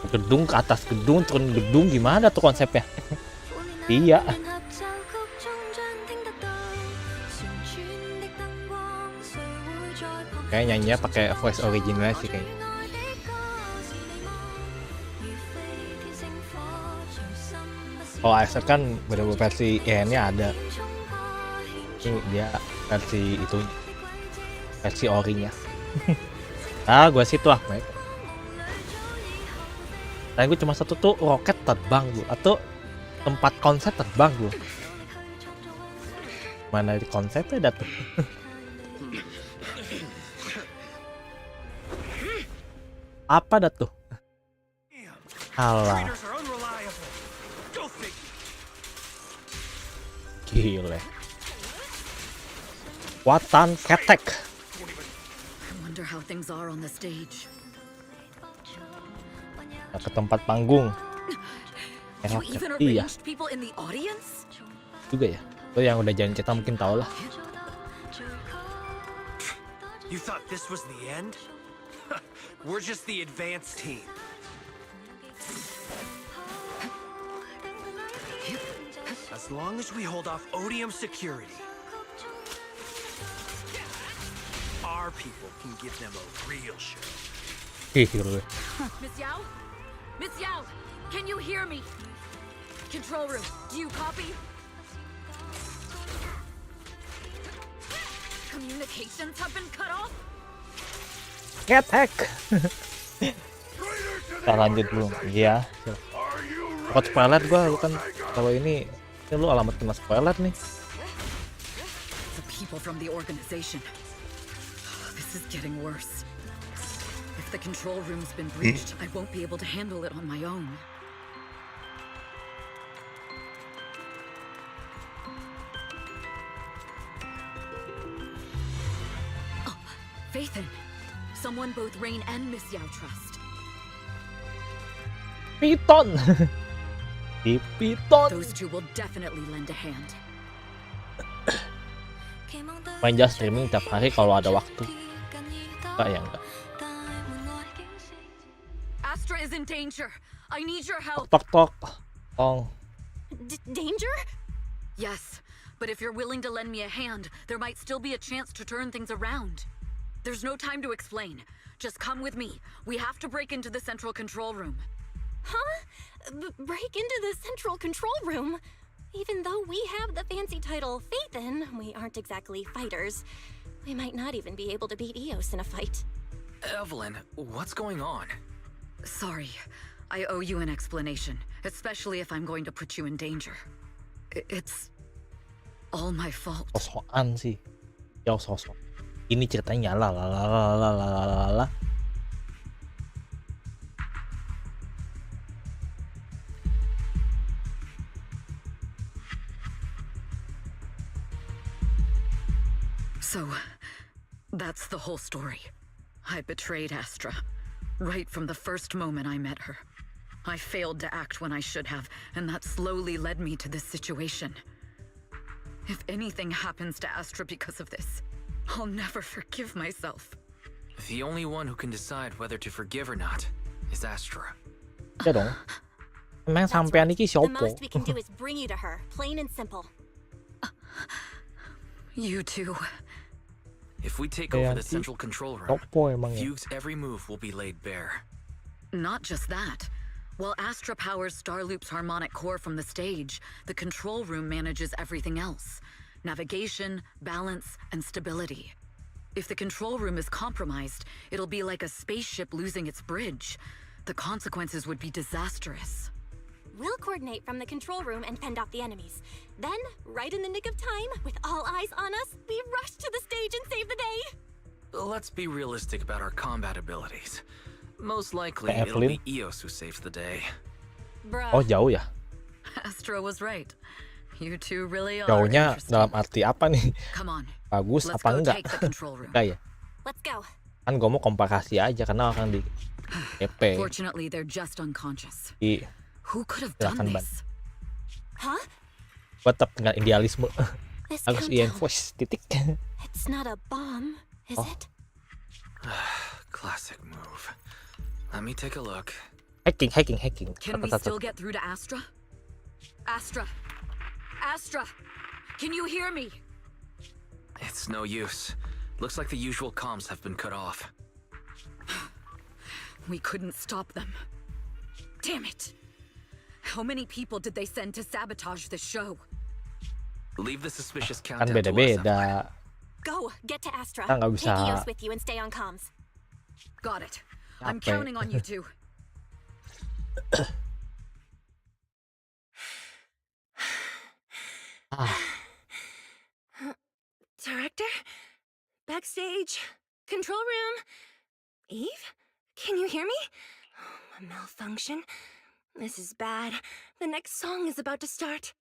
Gedung ke atas gedung, turun gedung, gimana tuh konsepnya? Iya. Kayak nyanyinya pakai voice original sih kayaknya. Kalau Asli kan beberapa versi nya ada. Ini dia versi itu, versi orinya. Gue situ Ahmed. Dan gue cuma satu tuh roket terbang gue, atau tempat konser terbang gue. Mana di konsepnya ada tuh? Apa dah tuh? Alah. Gile. Watan ketek. Ke tempat panggung. Iya. Juga ya. Lo yang udah jalan cerita mungkin tau lah. You thought this was the end? We're just the advanced team. As long as we hold off Odium security, our people can give them a real show. Miss Yao? Miss Yao, can you hear me? Control room, do you copy? Communications have been cut off? Ketek. Kita lanjut dulu. Iya. Takut spoiler gua, lu kan kalau ini lu alamat kena spoiler nih. The people from the organization. This is getting worse. If the control room's been breached, I won't be able to handle it on my own. Faith in someone both Rain and Miss Yao trust. Piton. Di Piton. Those two will definitely lend a hand. Main just streaming tiap hari kalau ada waktu. Enggak ya enggak. Astra is in danger. I need your help. Tok tok. Tong. Danger? Yes, but if you're willing to lend me a hand, there might still be a chance to turn things around. There's no time to explain. Just come with me. We have to break into the central control room. Huh? Break into the central control room? Even though we have the fancy title Faithin, we aren't exactly fighters. We might not even be able to beat Eos in a fight. Evelyn, what's going on? Sorry. I owe you an explanation, especially if I'm going to put you in danger. It's all my fault. Sosokan sih. Jauh sosok. Ini ceritanya lah. So, that's the whole story. I betrayed Astra, right from the first moment I met her. I failed to act when I should have, and that slowly led me to this situation. If anything happens to Astra because of this, I'll never forgive myself. The only one who can decide whether to forgive or not is Astra. Ya dong. Emang sampean iki The siopo? most we can do is bring you to her, plain and simple. You too. If we take over the central control room, Siopo emang ya. Fugue's every move will be laid bare. Not just that. While Astra powers Starloop's harmonic core from the stage, the control room manages everything else. Navigation, balance, and stability. If the control room is compromised, it'll be like a spaceship losing its bridge. The consequences would be disastrous. We'll coordinate from the control room and fend off the enemies. Then, right in the nick of time, with all eyes on us, we rush to the stage and save the day! Let's be realistic about our combat abilities. Most likely, Evelyn? it'll be Eos who saves the day. Bruh. Oh jauh ya. Astra was right. You two really are Jauhnya interesting. dalam arti apa nih? Come on. Bagus Let's apa go enggak? take the control room. Enggak ya. Let's go. Kan gue mau komparasi aja karena akan di EP. Fortunately, they're just unconscious. Di Who could have done silakan ban. this? Huh? Gue tetap dengan idealisme. This Harus countdown. voice titik. It's not a bomb, is Oh. it? Classic move. Let me take a look. Hacking. Can we still get through to Astra? Astra! Astra! Can you hear me? It's no use. Looks like the usual comms have been cut off. We couldn't stop them. Damn it! How many people did they send to sabotage this show? Leave the suspicious Kan countdown to us, Evelyn. beda-beda. Go, get to Astra. Kita nggak bisa. Take Eos with you and stay on comms. Got it. I'm Capek. counting on you two. Director? Backstage? Control room? Eve? Can you hear me? A malfunction? This is bad. The next song is about to start.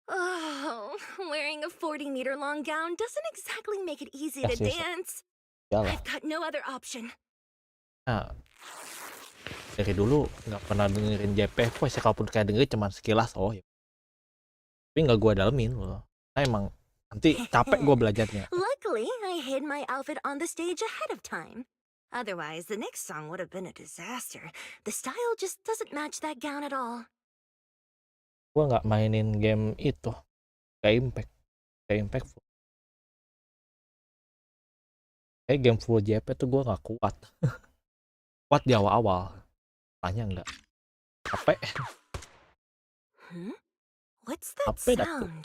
Oh, wearing a 40-meter long gown doesn't exactly make it easy to Casillas. dance. Yalah. I've got no other option. Nah, dari dulu nggak pernah dengerin JP voice ya, kalaupun kayak denger cuman sekilas ya. Tapi nggak gue dalemin loh. Nah emang nanti capek gue belajarnya. Luckily, I hid my outfit on the stage ahead of time. Otherwise, the next song would have been a disaster. The style just doesn't match that gown at all. Gue nggak mainin game itu, kayak impact full. Kayak game full JP tuh gue nggak kuat. Kuat di awal-awal, tanya nggak. Capek. What's that Apa dah tuh? sound?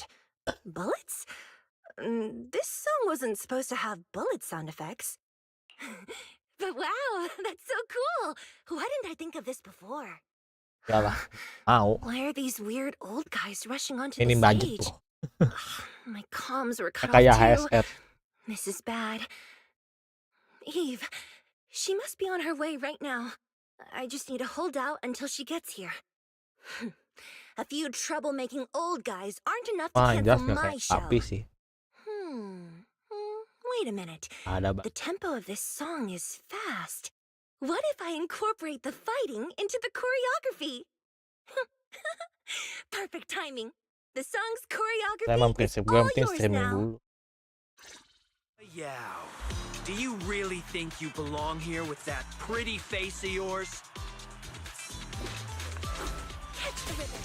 Bullets? This song wasn't supposed to have bullet sound effects. But wow, that's so cool! Why didn't I think of this before? Yalah, mau. Why are these weird old guys rushing onto Ini the budget stage? tuh. My comms were cut Kayak off too. HSR. This is bad. Eve, she must be on her way right now. I just need to hold out until she gets here. A few troublemaking old guys aren't enough to Wah, yang jelas cancel nggak my kayak show. api sih. Wait a minute. Ada The tempo of this song is fast. What if I incorporate the fighting into the choreography? Perfect timing. The song's saya choreography emang is prinsip gue all penting yours streaming now. dulu. Yeah. Do you really think you belong here with that pretty face of yours? Catch the rhythm.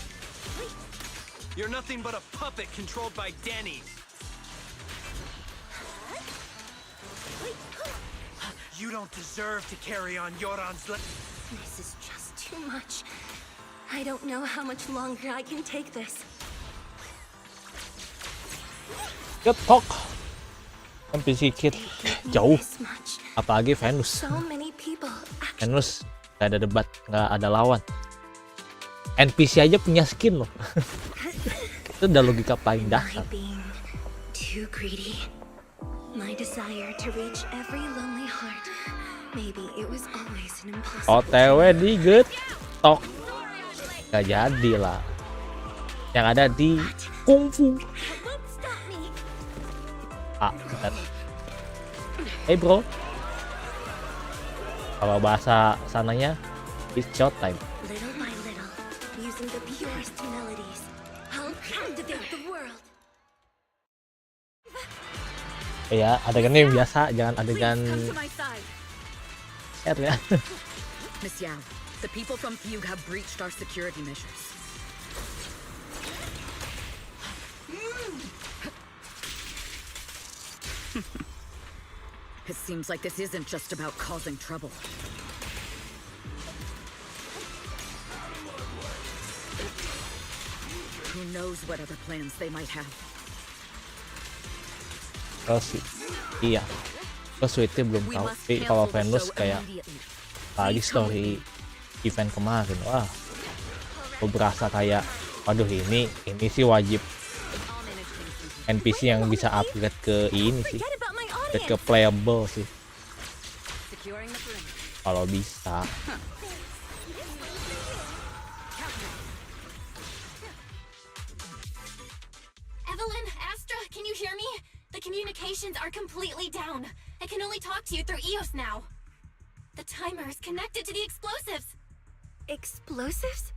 You're nothing but a puppet controlled by Denny. You don't deserve to carry on Yoran's This is just too much. I don't know how much longer I can take this. Ketok. NPC kit jauh. This much. Apalagi Venus. So many people actually. Venus nggak ada debat, nggak ada lawan. NPC aja punya skin loh. Itu udah logika paling dasar. Being too greedy. My desire to reach every lonely heart. Maybe it was always an impossible. OTW di getok. Gak jadi lah. Yang ada di kungfu. Bentar. Hey bro. Kalau bahasa sananya it's short time. Little by little, using the purest melodies, I'll captivate the world. Ya, adegannya yang biasa, jangan adegan ya. Miss Yao, the people from Fugue have breached our security measures. It seems like this isn't just about causing trouble. Who knows what other plans they might have. Iya. Sweetnya belum tahu. Tapi kalau Venus kayak lagi story event kemarin, wah, gue berasa kayak, waduh ini sih wajib NPC yang bisa upgrade ke ini sih, upgrade ke playable sih. Kalau bisa. Evelyn, Astra, can you hear me? The communications are completely down. I can only talk to you through EOS now. The timer is connected to the explosives. Explosives?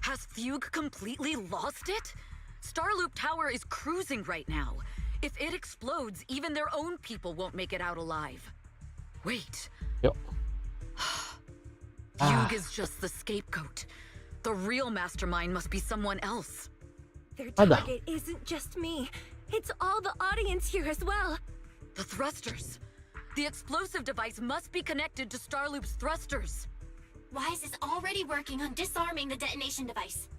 Has Fugue completely lost it? Starloop Tower is cruising right now. If it explodes, even their own people won't make it out alive. Wait. Yuk. Fugue is just the scapegoat. The real mastermind must be someone else. Their target isn't just me. It's all the audience here as well. The thrusters. The explosive device must be connected to Starloop's thrusters. Wise is already working on disarming the detonation device.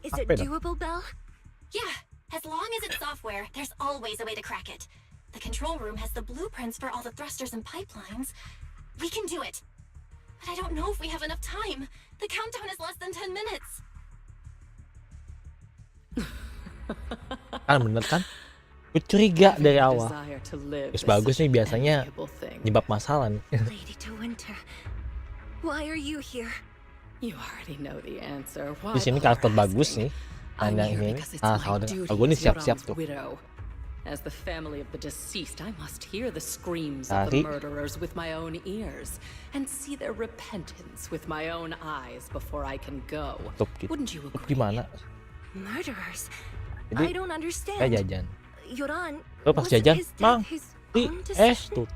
Is it doable, Belle? Yeah, as long as it's software, there's always a way to crack it. The control room has the blueprints for all the thrusters and pipelines. We can do it. But I don't know if we have enough time. The countdown is less than 10 minutes. Kan bener kan? Gue curiga dari awal. Terus bagus nih biasanya nyebab masalah nih. Lady to Winter, why are you here? You already know the answer. Di sini karakter bagus nih. Ada ini. Gue nih siap-siap tuh. As the family of the deceased, I must hear the screams of the murderers with my own ears and see their repentance with my own eyes before I can go. Wouldn't you agree? Gimana? Murderers? Jadi, I don't understand. Kayak jajan. Yoran, Pas jajan, Mang, tuh.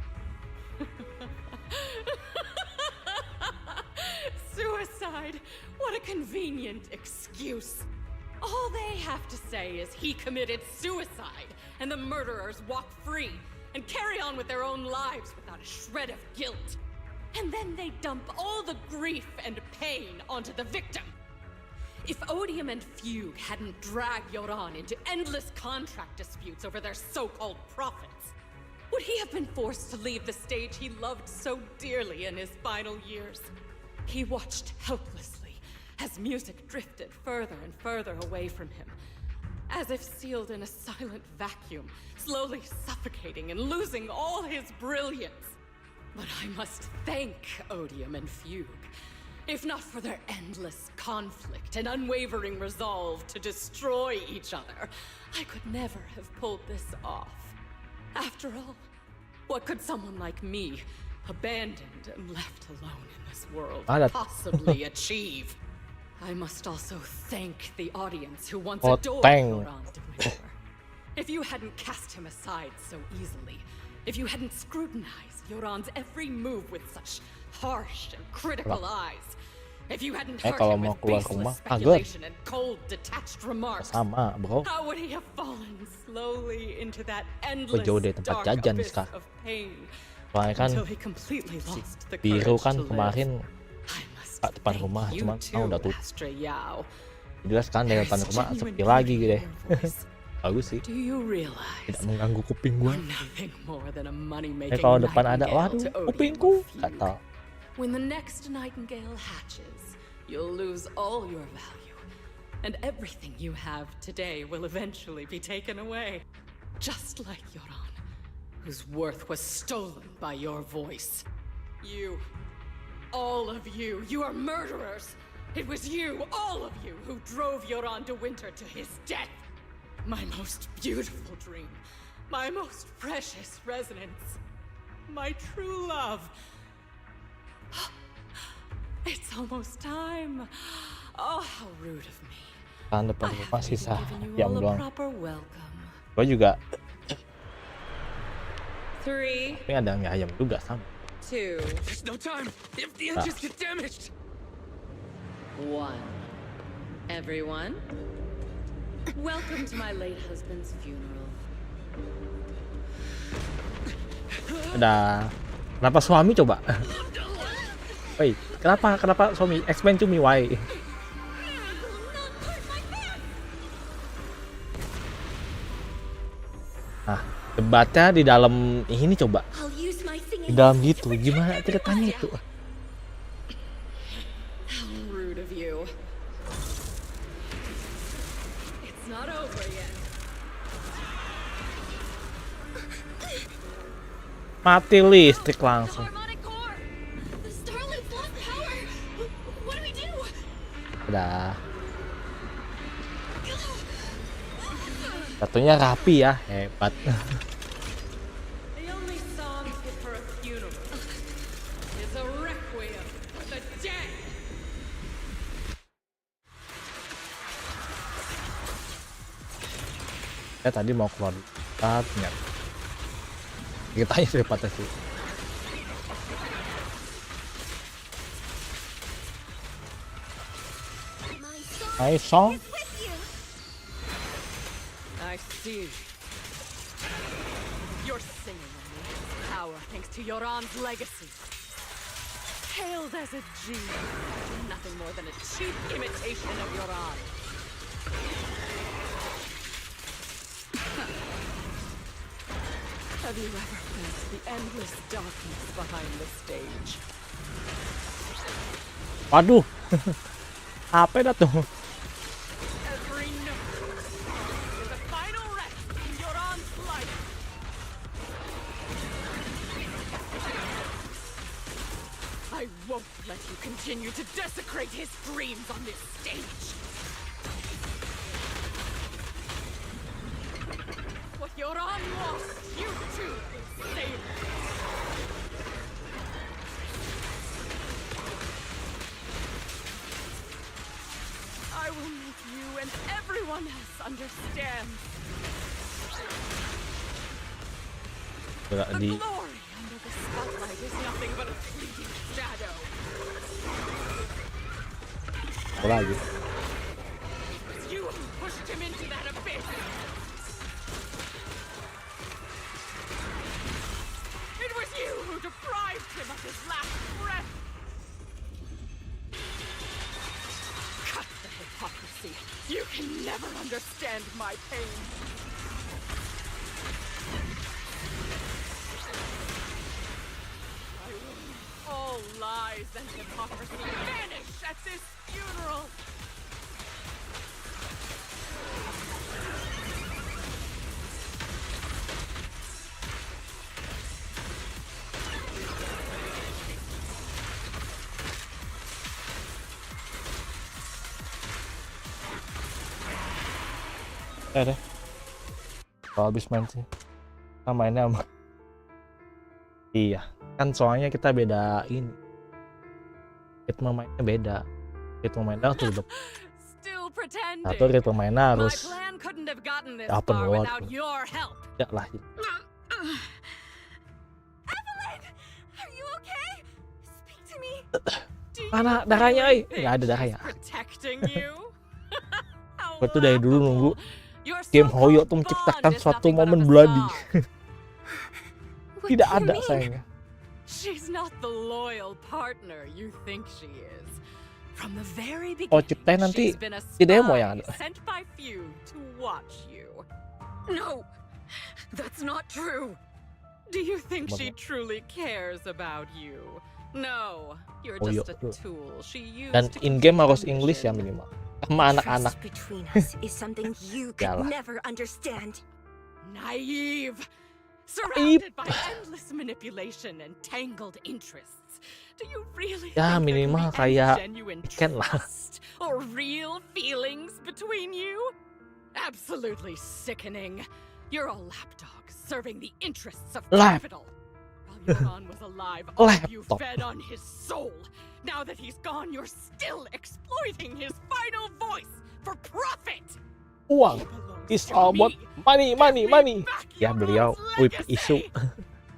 Suicide? What a convenient excuse. All they have to say is he committed suicide, and the murderers walk free and carry on with their own lives without a shred of guilt. And then they dump all the grief and pain onto the victim. If Odium and Fugue hadn't dragged Yoran into endless contract disputes over their so-called profits, would he have been forced to leave the stage he loved so dearly in his final years? He watched helplessly as music drifted further and further away from him, as if sealed in a silent vacuum, slowly suffocating and losing all his brilliance. But I must thank Odium and Fugue. If not for their endless conflict and unwavering resolve to destroy each other, I could never have pulled this off. After all, What could someone like me, abandoned and left alone in this world, Ada. possibly achieve? I must also thank the audience who once Oh, adored thank. Yoran de Winter. If you hadn't cast him aside so easily, if you hadn't scrutinized Yoran's every move with such harsh and critical eyes, if you hadn't hurt kalau him mau with keluar baseless rumah, speculation and cold, detached remarks, sama bro. how would he have fallen slowly into that Gue endless jauh dari tempat dark jajan abyss sekarang. of pain Soalnya kan until he completely lost the biru courage kan to live? kemarin I must Pak depan thank rumah you cuma too, udah tutup. Master Yao. Jelas kan dari depan rumah sepi lagi gitu deh. Bagus sih. Do you realize Tidak mengganggu kuping gue. you're nothing more than a money-making Kalau depan ada, nightingale waduh, to odium kupingku or fugue? kata. When the next nightingale hatches, you'll lose all your value, and everything you have today will eventually be taken away, just like Yoran, whose worth was stolen by your voice. You, all of you, you are murderers. It was you, all of you, who drove Yoran de Winter to his death. My most beautiful dream, my most precious resonance, my true love. It's almost time. Oh, how rude of me. Kan depan rumah sisa Giving you jam all a doang. proper welcome. Gue juga. 3, Tapi ada mie ayam juga sama. 2, There's no time. If the engines get damaged. 1. Everyone, welcome to my late husband's funeral. Udah. Kenapa suami coba? Woi, kenapa suami? Explain to me why. Nah, debatnya di dalam ini coba. Di dalam gitu, gimana ceritanya itu? How rude of you. It's not over yet. Mati listrik langsung. Udah. Satunya rapi ya, hebat. The only song fit for a funeral is a requiem for the dead. Ya tadi mau keluar ternyata. Kita tanya siapa sih. My song. I see. You're singing in power thanks to Yoran's legacy. Hailed as a genius, nothing more than a cheap imitation of Yoran. Have you ever felt the endless darkness behind the stage? Waduh. Apa dah tuh? Every note is a final rest in Yoran's life. I won't let you continue to desecrate his dreams on this stage. What Yoran lost, you too will save. I will make you and everyone else understand. The glory under the spotlight is nothing but a fleeting shadow. Lagi. It was you who pushed him into that abyss. It was you who deprived him of his last breath. Cut the hypocrisy. You can never understand my pain. I will make all lies and hypocrisy vanish at this funeral. Deh. Kalau habis main sih. Mainnya sama Iya, kan soalnya kita beda ini. Ritme mainnya beda. Ritme mainnya tuh lebih. Still pretending. Satu ritme mainnya My harus plan couldn't have gotten this open far world. without your help. Ya lah. Evelyn! Are you okay? Speak to me. Mana darahnya, nggak ada darahnya. Protecting you. Gue tuh dari dulu nunggu game Hoyo tuh menciptakan suatu momen bloody. Tidak ada sayangnya. She's not the loyal partner you think she is. From the very Oh, beginning, ciptain nanti she's been a di demo spy yang ada. sent by few to watch you. No, that's not true. Do you think she Bagus. truly cares about you? No, you're Oh, just iya, a tuh. tool she used Dan to in game complete harus her English ya mission. minimal. Sama anak-anak. Trust between us is something you could Yalah. never understand. Naive, surrounded by endless manipulation and tangled interests. Do you really Ya, think there minimal can be any kayak genuine Iken lah. trust or real feelings between you? Absolutely sickening. You're a lapdog serving the interests of Lap. capital. While Yoran was alive, all of you Laptop. fed on his soul. Now that he's gone, you're still exploiting his final voice for profit. Uang is all about money, money, money. Ya beliau whip isu.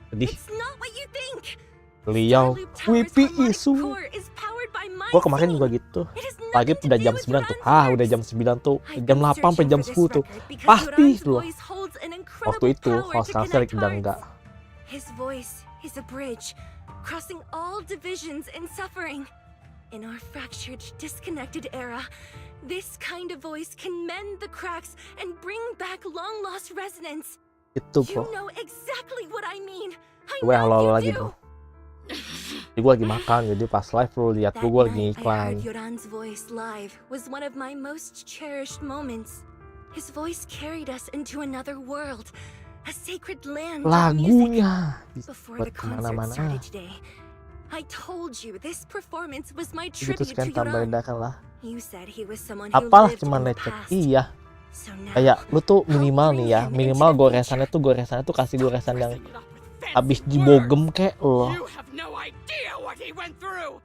Sedih. It's not what you think. Beliau whip isu. Core is powered by my Gua kemarin singing. juga gitu. It has Pagi nothing to udah do jam with 9 tuh. Yoran's Udah jam words. 9 tuh. I've Jam been 8 sampai searching jam for this 10 tuh. record because Pasti Yoran's loh. voice holds an Waktu incredible itu, power kalau to sekarang connect udah hearts. enggak. His voice is a bridge, crossing all divisions and suffering. In our fractured, disconnected era, this kind of voice can mend the cracks and bring back long-lost resonance. Itu You bro. know exactly what I mean. I Gue know halo-halo you lagi do. bro. Jadi gue lagi makan, jadi pas live lu lihat That gue lagi night I ngiklan. heard Yoran's voice live was one of my most cherished moments. His voice carried us into another world, a sacred land of music. Lagunya Before buat the concert kemana-mana. started today, I told you this performance was my Gitu tribute to sekian tambahin Yoran. dah lah. You said he was someone who Apalah lived cuma in the lecet. past. Iya. So now, Kayak lu tuh I'll minimal bring nih ya, him minimal into the goresannya tuh kayak goresan yang abis dibogem kayak lo. You have no idea what he went through.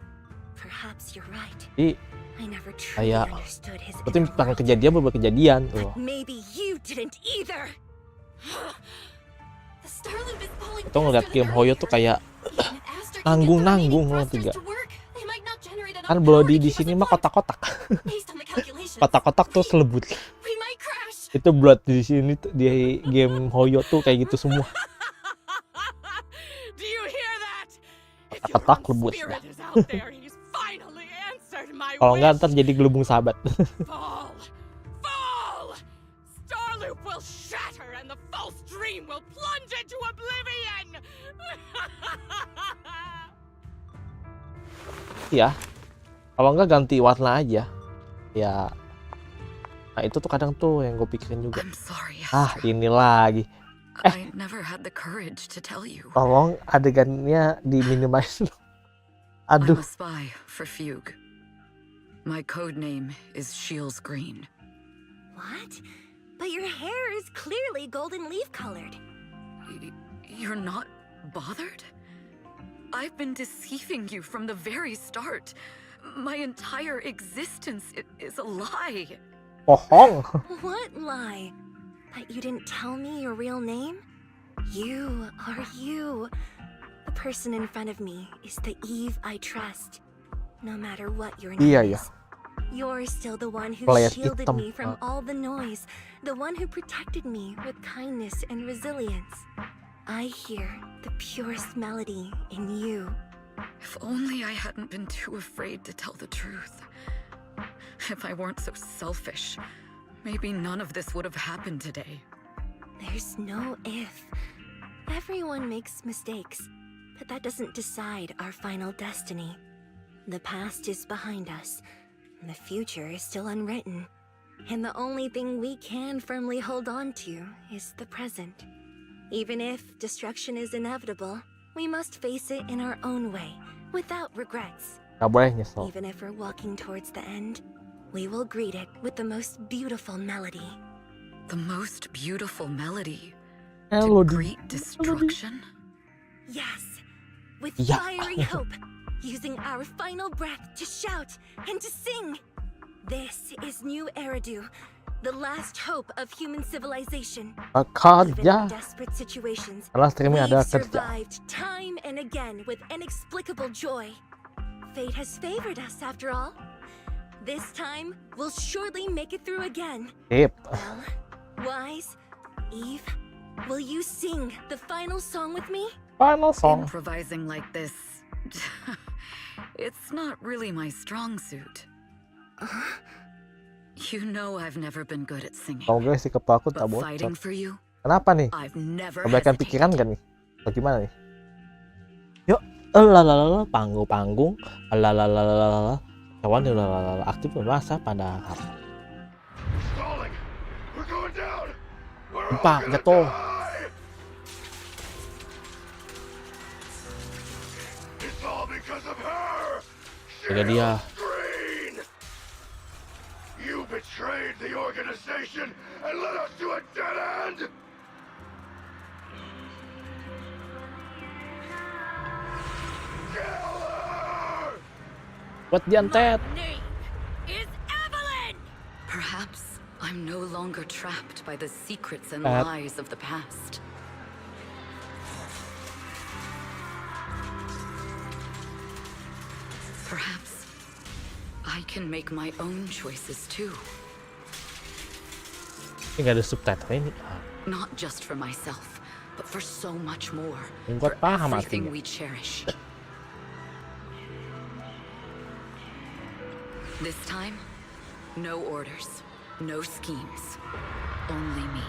Perhaps you're right. Jadi I never truly kayak understood his itu inner tentang world. kejadian beberapa kejadian tuh. Maybe you didn't either. The star loop is pulling Itu ngeliat faster game than Hoyo earlier. tuh kayak Even if Aster can get the nanggung-nanggung remaining lo tiga. thrusters to work, they might not generate enough Kan power Bloody to di keep us sini mah afloat. kotak-kotak. Based on the calculations, Kotak-kotak tuh selebut. we might crash. Itu Blood di sini tuh, di game Hoyo tuh kayak gitu semua. Do you hear that? If Kotak-kotak Yoran's lebut. spirit is out there, he's finally answered my Kalau nggak wish. ntar jadi gelembung sahabat. Fall! Fall! Starloop will shatter and the false dream will plunge into oblivion! Ya, kalau nggak ganti warna aja. Ya, nah itu tuh kadang tuh yang gue pikirin juga. I'm sorry, Ah, ini lagi. I never had the courage to tell you. Tolong adegannya diminimize. I'm Aduh, a spy for Fugue. My code name is Shields Green. What? But your hair is clearly golden leaf colored. You're not bothered? I've been deceiving you from the very start. My entire existence is a lie. bohong. What lie? That you didn't tell me your real name? You are you. The person in front of me is the Eve I trust. No matter what your name Iya ya. is. You're still the one who Pelayar shielded hitam. me from all the noise. The one who protected me with kindness and resilience. I hear the purest melody in you. If only I hadn't been too afraid to tell the truth. If I weren't so selfish, maybe none of this would have happened today. There's no if. Everyone makes mistakes, but that doesn't decide our final destiny. The past is behind us, and the future is still unwritten. And the only thing we can firmly hold on to is the present. Even if destruction is inevitable, we must face it in our own way, without regrets. Gak boleh nyesel. Even if we're walking towards the end, we will greet it with the most beautiful melody. The most beautiful melody? Melody. To greet destruction? Yes, with Yeah. fiery hope, using our final breath to shout and to sing. This is New Eridu, the last hope of human civilization. Even Kerja. in desperate situations, Karena streaming we've ada kerja. survived time and again with inexplicable joy. Fate has favored us after all. This time, we'll surely make it through again. Sip. Well, Wise, Eve, will you sing the final song with me? Final song. Improvising like this, it's not really my strong suit. You know I've never been good at singing. Tau guys, si kepala aku tak But bocor. fighting for you, Kenapa nih? I've never Kebaikan hesitated. pikiran kan nih? Bagaimana nih? Yuk, lalalala, panggung, lalalala, hewan lalalala, aktif bermasa pada hari. Stalling! We're going down! We're all Gempa, gonna jatuh. die! It's all because of her! Jaga dia. Green! You betrayed the organization and led us to a dead end! Kill her! Buat diantet. Name is Evelyn! Perhaps I'm no longer trapped by the secrets and Pat. lies of the past. Perhaps I can make my own choices too, Ini nggak ada subtitle ini. not just for myself, but for so much more, Buat for paham everything artinya. we cherish. This time, no orders, no schemes, only me.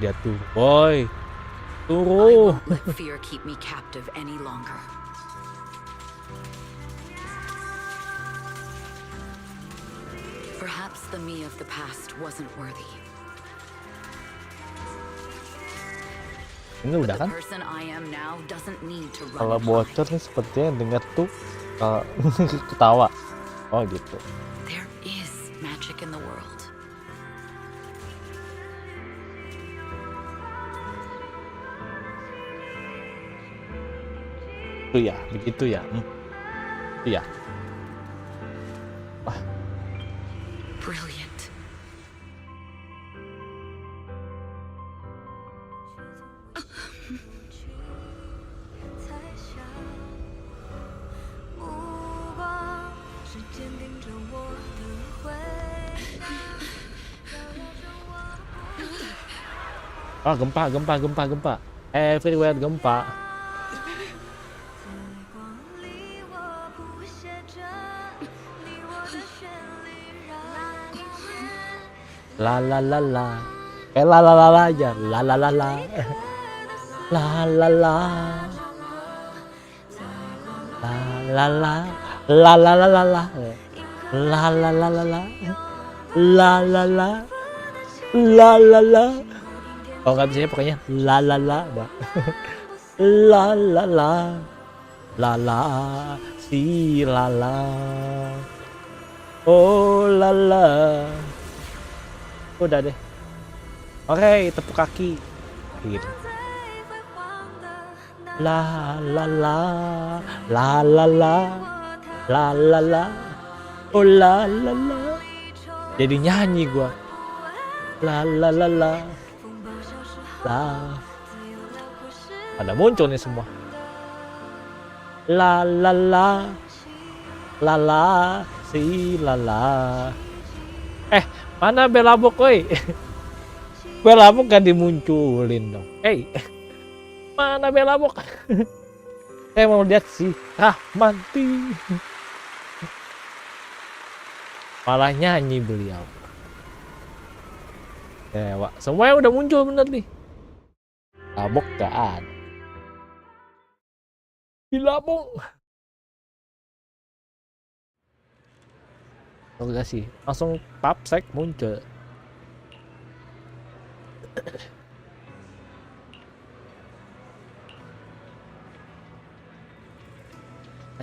Dia tuh, boy. I Turu. won't let fear keep me captive any longer. Perhaps the me of the past wasn't worthy. Ini But udah the kan? person I am now doesn't need to run. Kalau and hide. bocor nih sepertinya denger tuh ketawa. Oh gitu. There is magic in the world. Itu ya, begitu ya. Iya. Wah, Brilliant. ah gempa. Everywhere gempa. La la la la. La la la la aja. La la la la. La la la. La la la. La la la la la. La la la la la. La la la. La la la. Kalau nggak bisa pokoknya la la la. La la la. La la. Si la la. Oh la la. Udah deh. Oke, tepuk kaki. Gitu. La la la. La la la. La la la. Oh la la la. Jadi nyanyi gua. La la la la. La. Pada muncul nih semua. La la la. La la. Si la la. Mana Belabok, woi? Belabok gak dimunculin dong. Mana Belabok? Saya mau lihat si Rahmat. Malah nyanyi beliau. Wak, semuanya udah muncul bener nih. Belabok gak ada. Belabok. Enggak sih, langsung papsek muncul.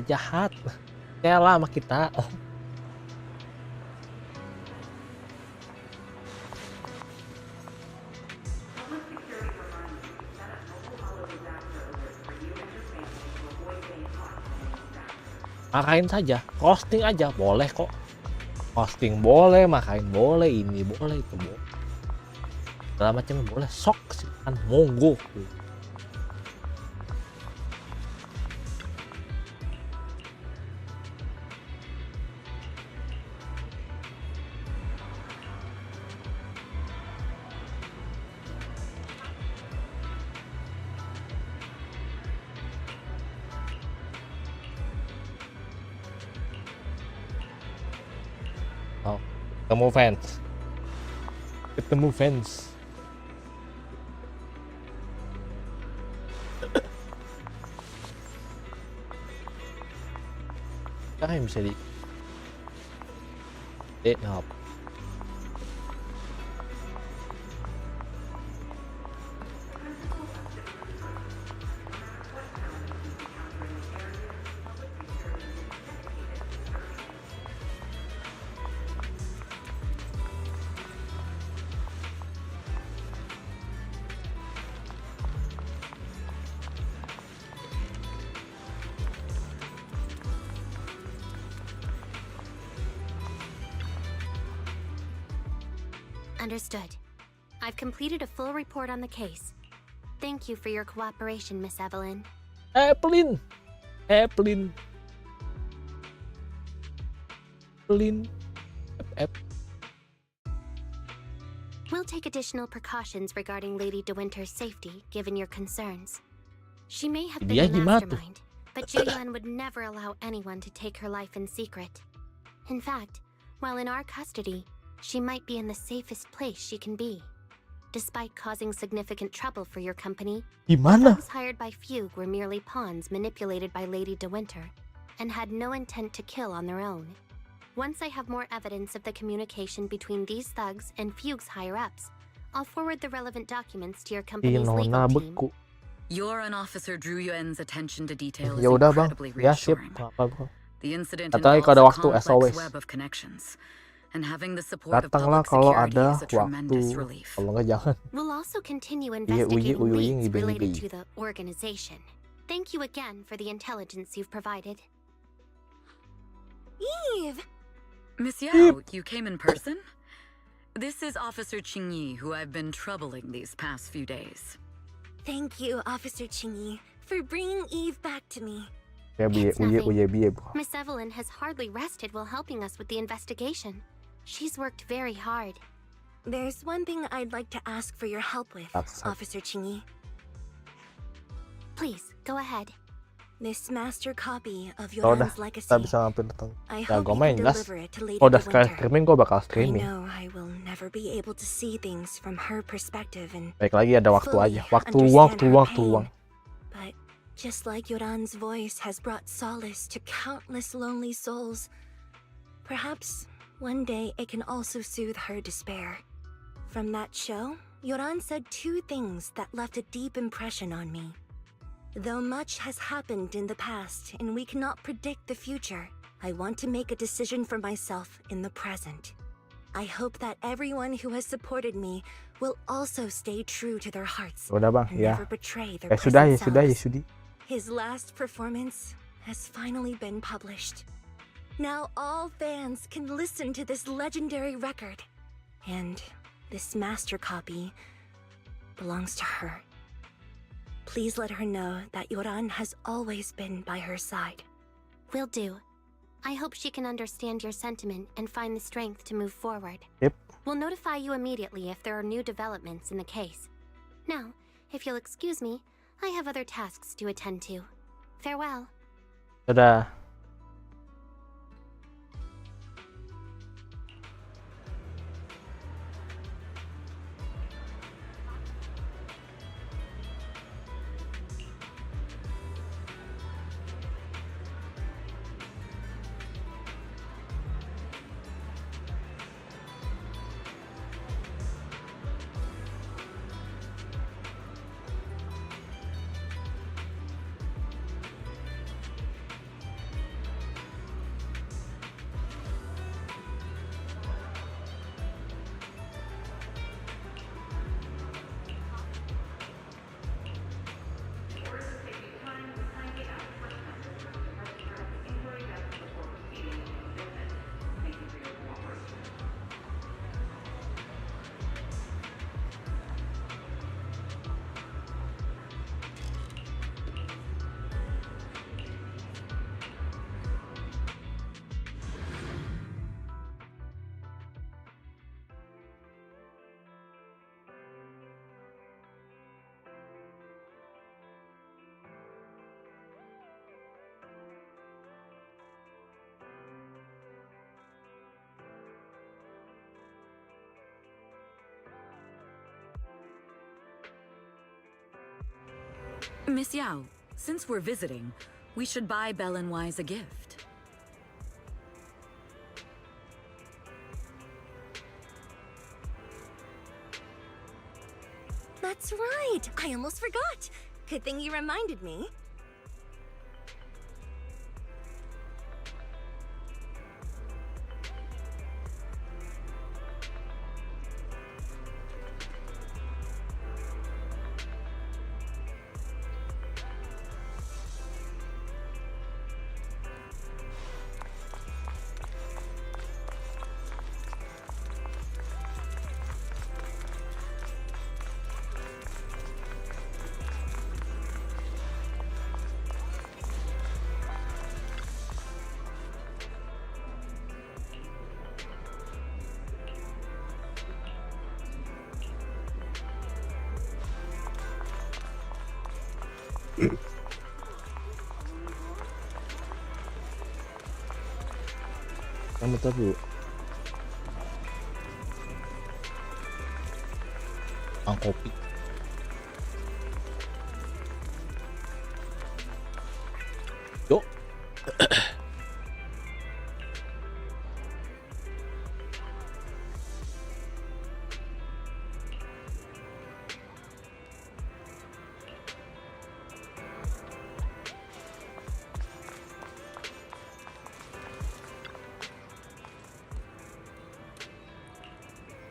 Jahat, kayak lama kita. marahin saja, roasting aja boleh kok. Roasting boleh, marahin boleh, ini boleh, itu boleh. Segala macam boleh, sok silakan monggo. Oh, ketemu fans. Sekarang yang bisa di ngap. Understood. I've completed a full report on the case. Thank you for your cooperation, Miss Evelyn. Evelyn. We'll take additional precautions regarding Lady De Winter's safety, given your concerns. She may have been Dia the gimana tuh? mastermind, but Juyuan would never allow anyone to take her life in secret. In fact, while in our custody, she might be in the safest place she can be. Despite causing significant trouble for your company, Gimana? those hired by Fugue were merely pawns manipulated by Lady De Winter, and had no intent to kill on their own. Once I have more evidence of the communication between these thugs and Fugue's higher-ups, I'll forward the relevant documents to your company's Nona legal team. beku. Your officer Drew Yuan's attention to detail is Ya udah bang, incredibly ya sip. reassuring. Apa bro? The incident Katanya involves kalau ada a waktu, as complex always. web of connections, and having the support of Datanglah public kalau security ada is a tremendous waktu. relief. Kalau nggak jangan. We'll also continue Iya, investigating uyi, leads ngibing, related ngibing. to the organization. Thank you again for the intelligence you've provided. Eve! Miss Yao, you came in person? This is Officer Qingyi, who I've been troubling these past few days. Thank you, Officer Qingyi, for bringing Eve back to me. Ya biye, It's nothing. biye bro. Miss Evelyn has hardly rested while helping us with the investigation. She's worked very hard. There's one thing I'd like to ask for your help with, That's it. Officer Qingyi. Please, go ahead. This master copy of Kalau udah Yoran's legacy. kita bisa ngapain datang. I Ya hope gue you main can jelas. deliver it to Lady Kalau udah De sekali Winter. streaming gue bakal I streaming. know I will never be able to see things from her perspective and Baik lagi ada waktu fully aja. Waktu understand her luang. pain. But just like Yoran's voice has brought solace to countless lonely souls, perhaps one day it can also soothe her despair. From that show, Yoran said two things that left a deep impression on me. Though much has happened in the past and we cannot predict the future, I want to make a decision for myself in the present. I hope that everyone who has supported me will also stay true to their hearts Udah bang, and ya. never betray their Ya sudah, ya present sudah, ya selves. sudi. His last performance has finally been published. Now all fans can listen to this legendary record. And this master copy belongs to her. Please let her know that Yoran has always been by her side. Will do. I hope she can understand your sentiment and find the strength to move forward. Yep. We'll notify you immediately if there are new developments in the case. Now, if you'll excuse me, I have other tasks to attend to. Farewell. Dadah. Miss Yao, since we're visiting, we should buy Belle and Wise a gift. That's right. I almost forgot. Good thing you reminded me. Kamu dulu. Kopi. Yuk.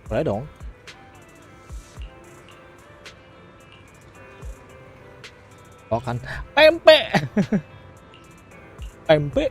Boleh dong. Oh kan pempek. Pempek.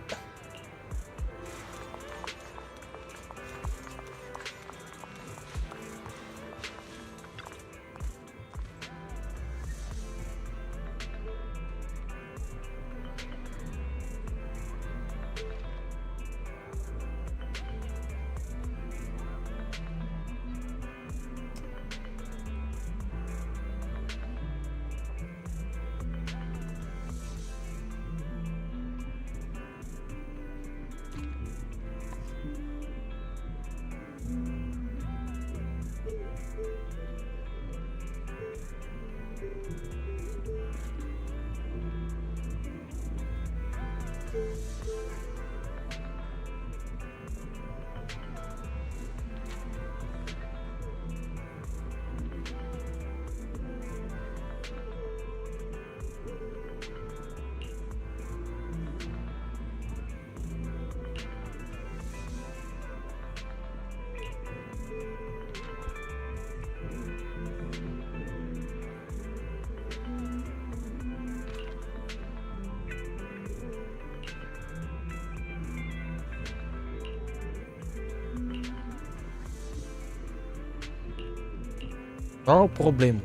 No problem.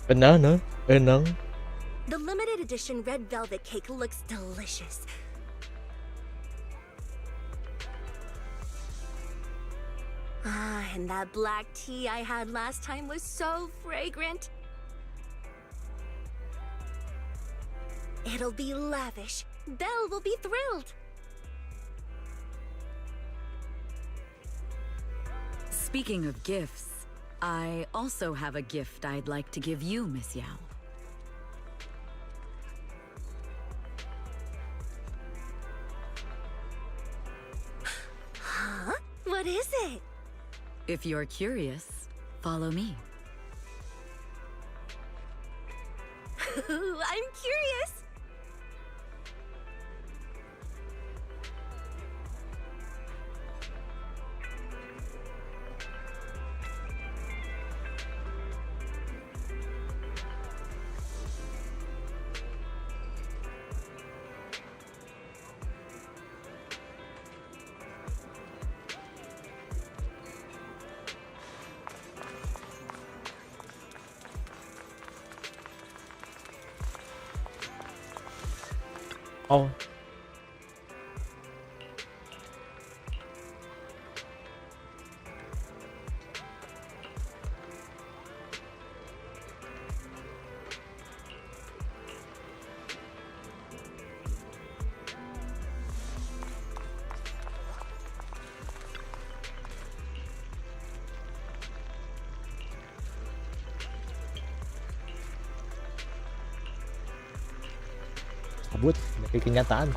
Banana, enang. The limited edition red velvet cake looks delicious. Ah, and that black tea I had last time was so fragrant. It'll be lavish. Belle will be thrilled. Speaking of gifts, I also have a gift I'd like to give you, Miss Yao. Huh? What is it? If you're curious, follow me. I'm curious. Oh, kabut dari kenyataan.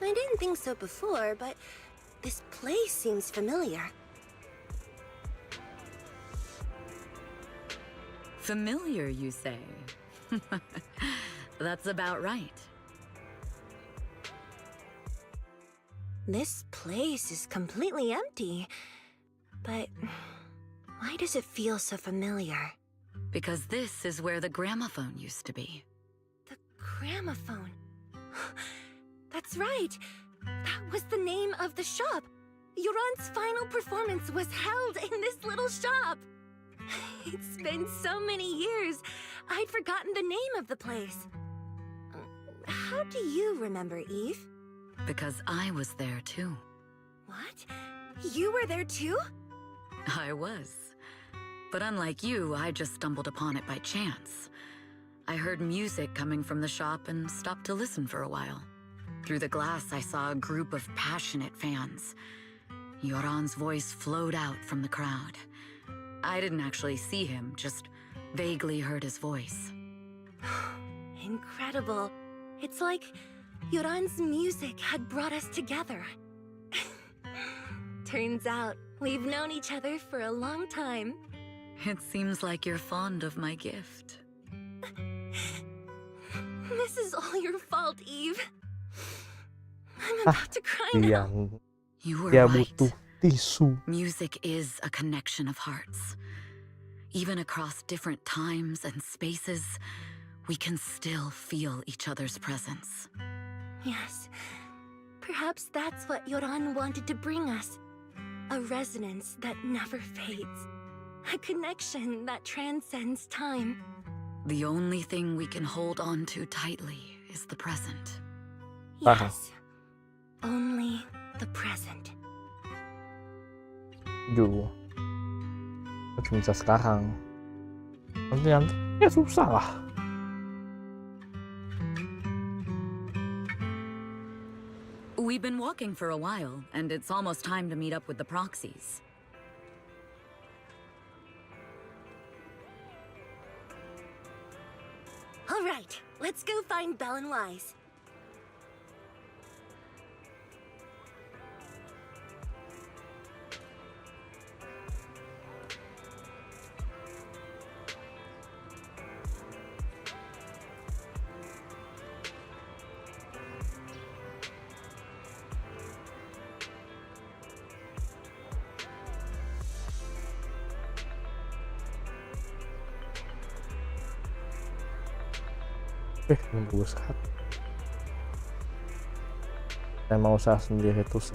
I didn't think so before, but this place seems familiar. Familiar, you say? That's about right. This place is completely empty. But why does it feel so familiar? Because this is where the gramophone used to be. The gramophone. That's right. That was the name of the shop. Yoran's final performance was held in this little shop. It's been so many years, I'd forgotten the name of the place. How do you remember, Eve? Because I was there too. What? You were there too? I was. But unlike you, I just stumbled upon it by chance. I heard music coming from the shop and stopped to listen for a while. Through the glass, I saw a group of passionate fans. Yoran's voice flowed out from the crowd. I didn't actually see him, just vaguely heard his voice. Incredible. It's like Yoran's music had brought us together. Turns out, we've known each other for a long time. It seems like you're fond of my gift. This is all your fault, Eve. I'm about to cry now. You were Dia right. butuh tisu. Music is a connection of hearts. Even across different times and spaces, we can still feel each other's presence. Yes. Perhaps that's what Yoran wanted to bring us. A resonance that never fades. A connection that transcends time. The only thing we can hold on to tightly is the present. Yes. Only the present. Duh. Cuma bisa sekarang. Nanti ya susah lah. We've been walking for a while, and it's almost time to meet up with the proxies. All right, let's go find Belle and Wise. Ini bagus kan. Saya mau usaha sendiri terus.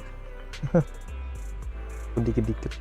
Dikit-dikit.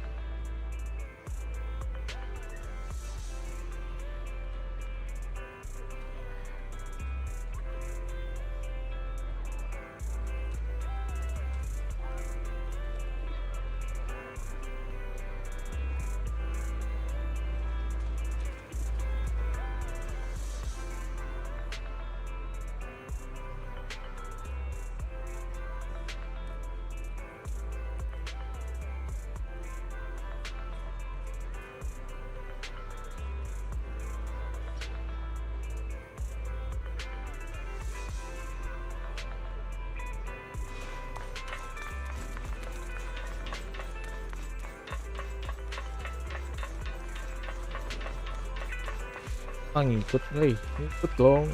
ngikut, ngikut dong.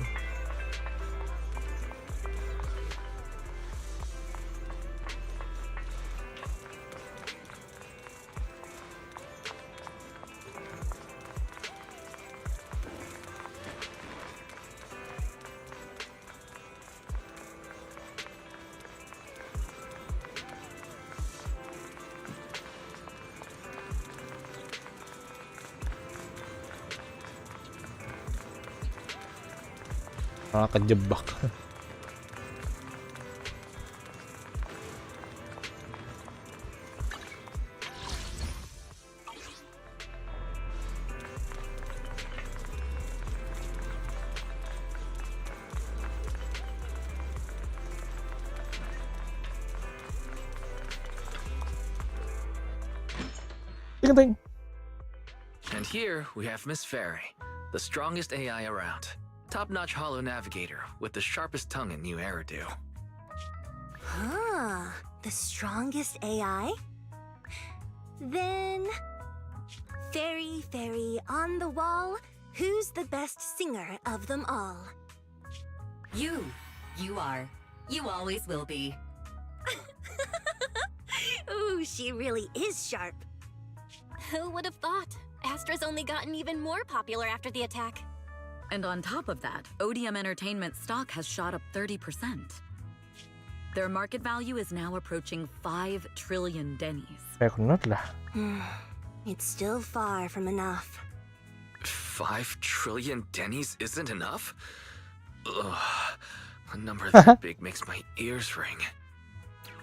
Malah kejebak. Ting ting. And here we have Miss Fairy, the strongest AI around. Top-notch holo navigator with the sharpest tongue in new Eridu. Huh, the strongest AI? Then... Fairy on the wall, who's the best singer of them all? You. You are. You always will be. Ooh, she really is sharp. Who would have thought? Astra's only gotten even more popular after the attack. And on top of that, Odium Entertainment stock has shot up 30%. Their market value is now approaching 5 trillion dennies. It's still far from enough. 5 trillion dennies isn't enough? Ugh, a number that big makes my ears ring.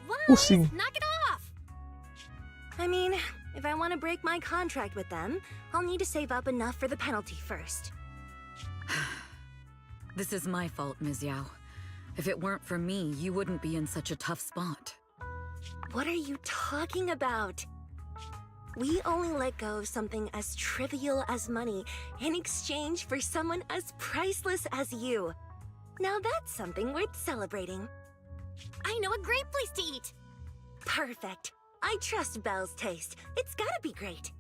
What? Knock it off! I mean, if I want to break my contract with them, I'll need to save up enough for the penalty first. This is my fault, Ms. Yao. If it weren't for me, you wouldn't be in such a tough spot. What are you talking about? We only let go of something as trivial as money in exchange for someone as priceless as you. Now that's something worth celebrating. I know a great place to eat! Perfect. I trust Belle's taste. It's gotta be great.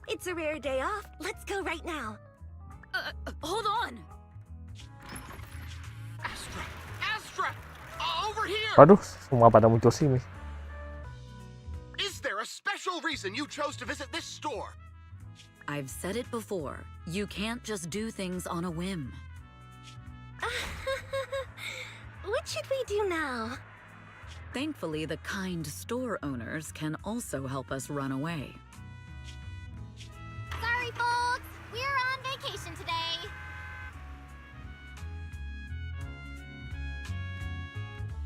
It's a rare day off. Let's go right now. Hold on! Astra! Over here! Waduh, semua pada muncul sini. Is there a special reason you chose to visit this store? I've said it before. You can't just do things on a whim. What should we do now? Thankfully, the kind store owners can also help us run away. Sorry, folks! We're on vacation today!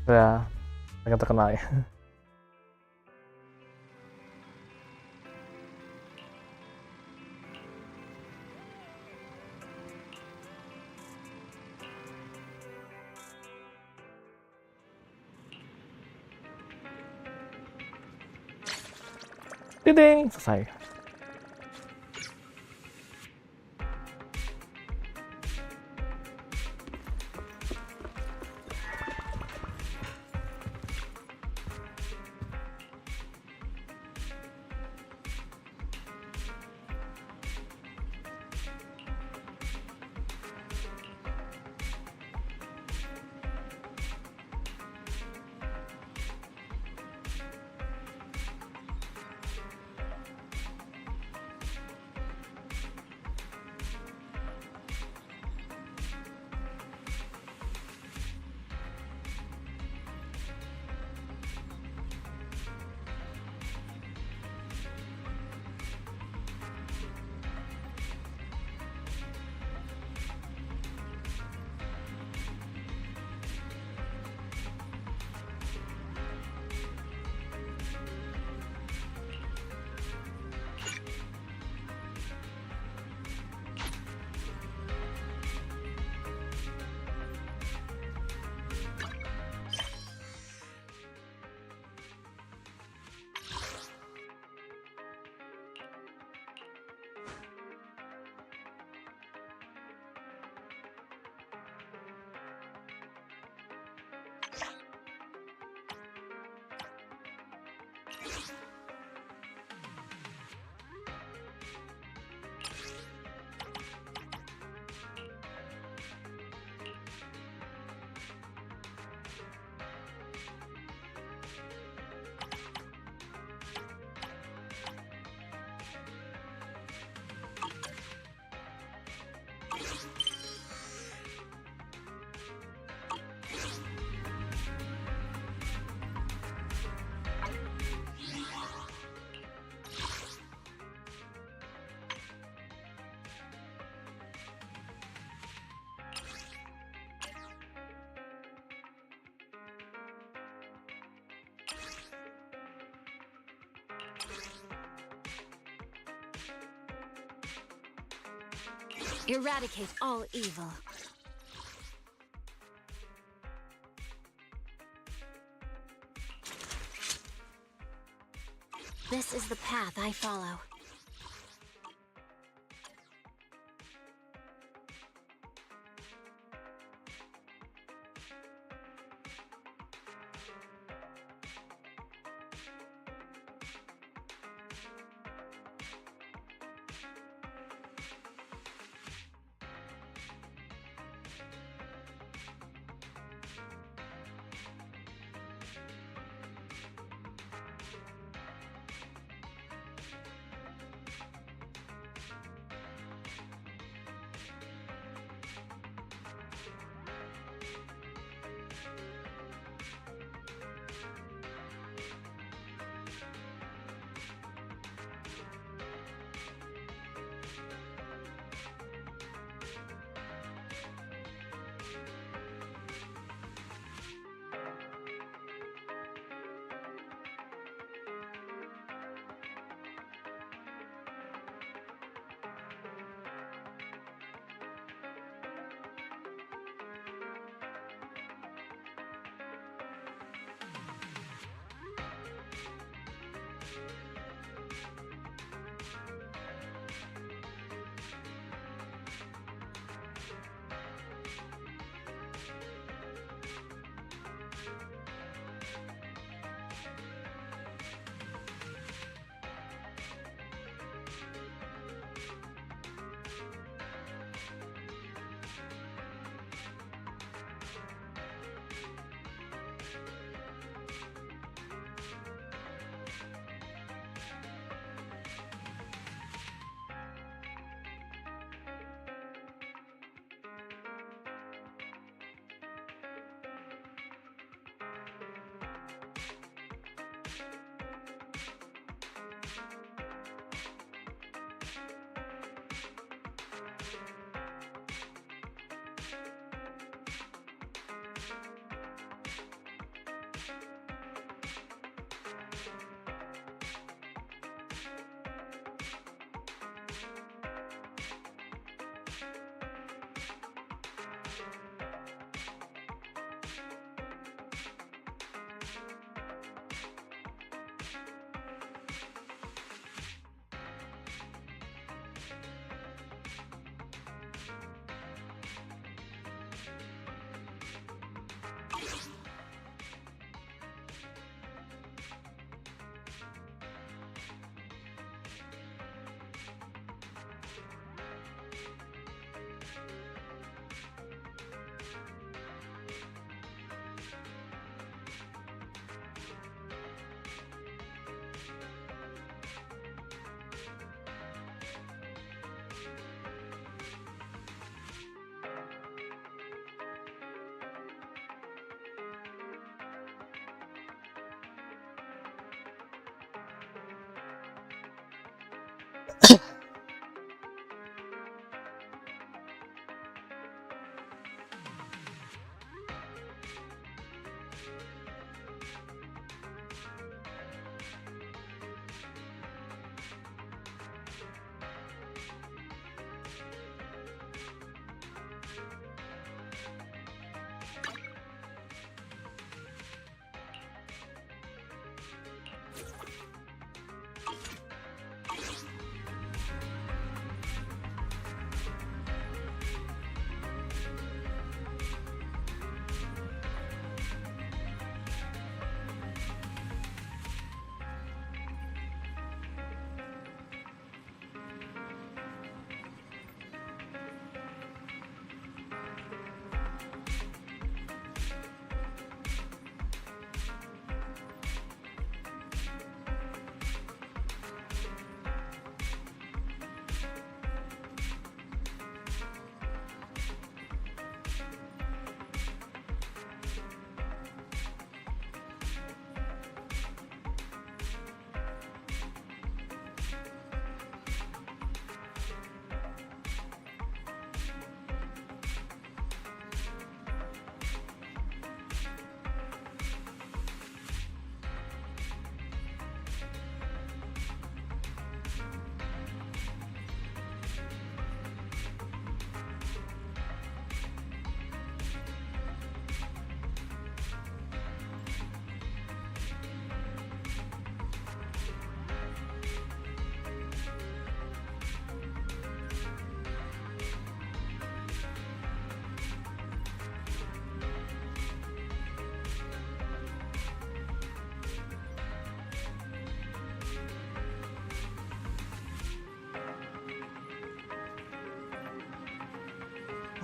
Ya, mereka terkenal ya. Ding, selesai. Eradicate all evil. This is the path I follow.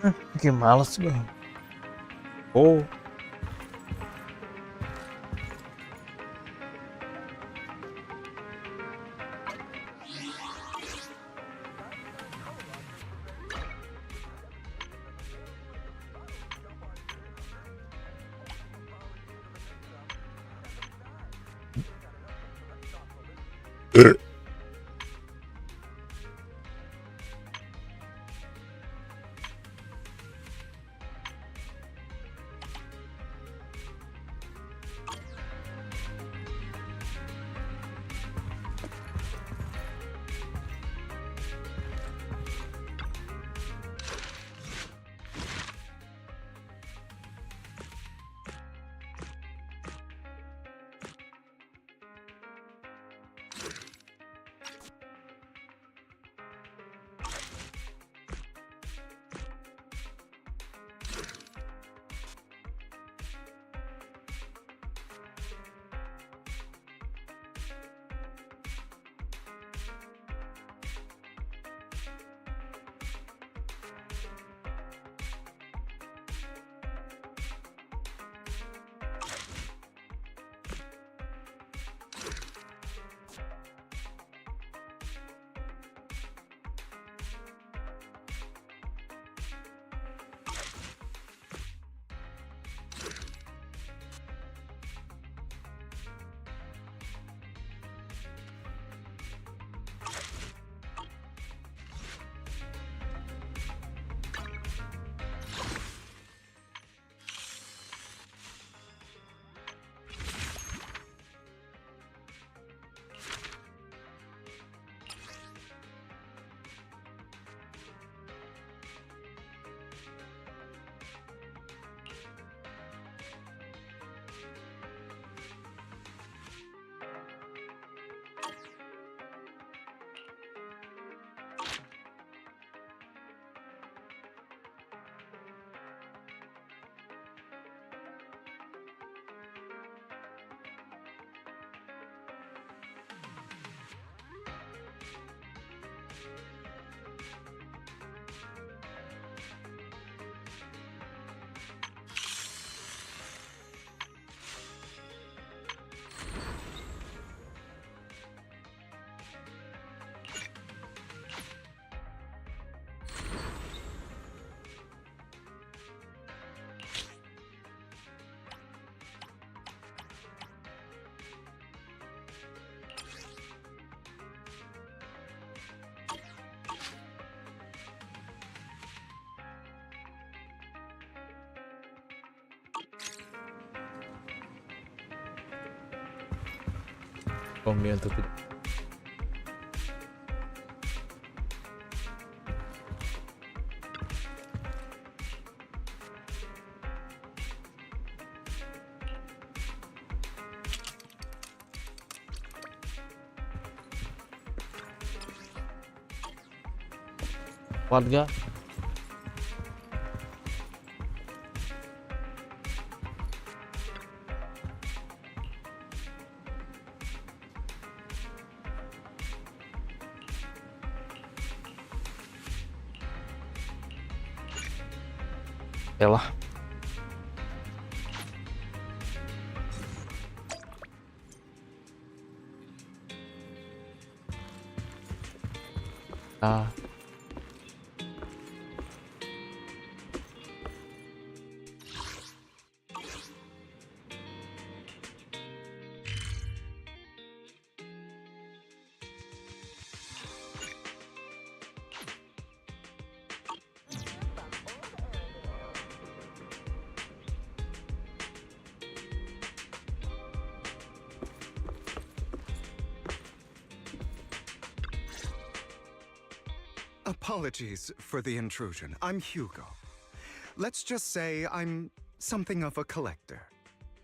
Bikin males gue. Oh. Kombi untuk warga. Yalah. Ah. Apologies for the intrusion. I'm Hugo. Let's just say I'm something of a collector.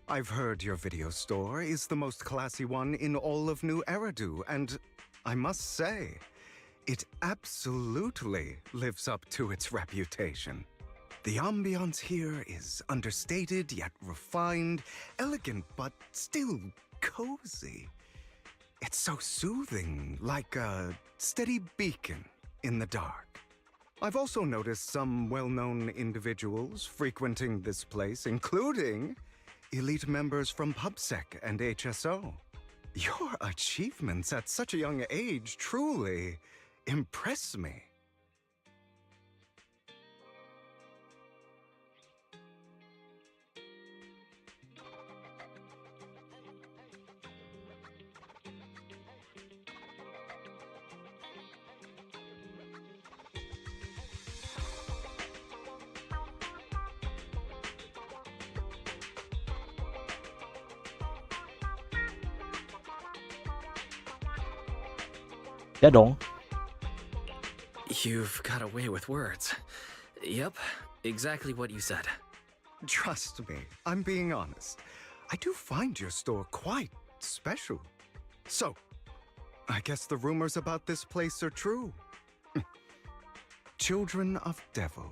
I've heard your video store is the most classy one in all of New Eridu, and I must say, it absolutely lives up to its reputation. The ambiance here is understated yet refined, elegant but still cozy. It's so soothing, like a steady beacon in the dark. I've also noticed some well-known individuals frequenting this place, including elite members from PubSec and HSO. Your achievements at such a young age truly impress me. Ya dong. You've got a way with words. Yep, exactly what you said. Trust me, I'm being honest. I do find your store quite special. So, I guess the rumors about this place are true. Children of devils.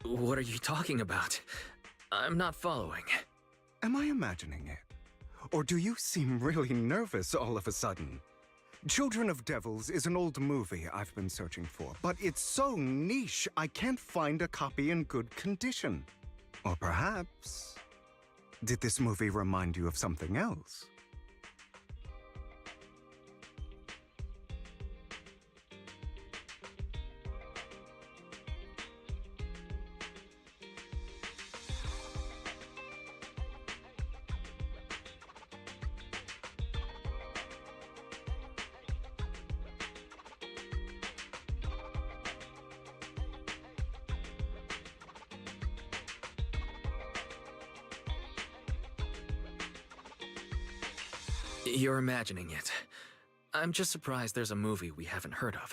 What are you talking about? I'm not following. Am I imagining it? Or do you seem really nervous all of a sudden? Children of Devils is an old movie I've been searching for, but it's so niche I can't find a copy in good condition. Or perhaps, did this movie remind you of something else? You're imagining it. I'm just surprised there's a movie we haven't heard of.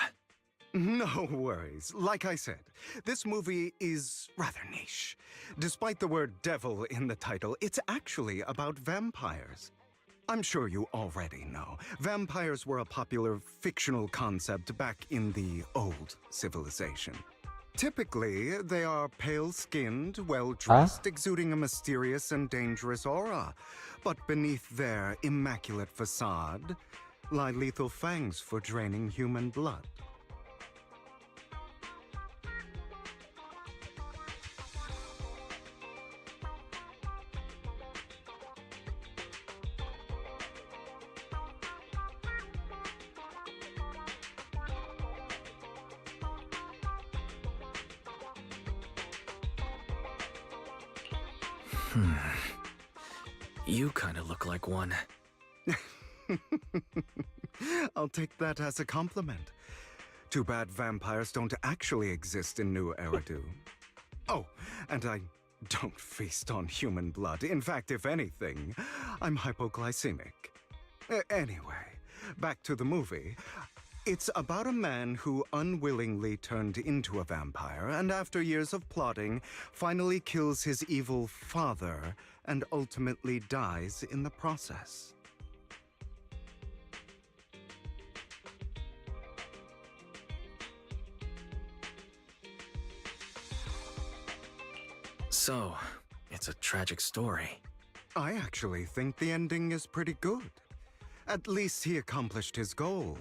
No worries. Like I said, this movie is rather niche. Despite the word devil in the title, it's actually about vampires. I'm sure you already know. Vampires were a popular fictional concept back in the old civilization. Typically, they are pale-skinned, well-dressed, exuding a mysterious and dangerous aura. But beneath their immaculate facade lie lethal fangs for draining human blood. You kind of look like one. I'll take that as a compliment. Too bad vampires don't actually exist in New Eridu. Oh, and I don't feast on human blood. In fact, if anything, I'm hypoglycemic. Anyway, back to the movie. It's about a man who unwillingly turned into a vampire and after years of plotting, finally kills his evil father and ultimately dies in the process. So, it's a tragic story. I actually think the ending is pretty good. At least he accomplished his goal,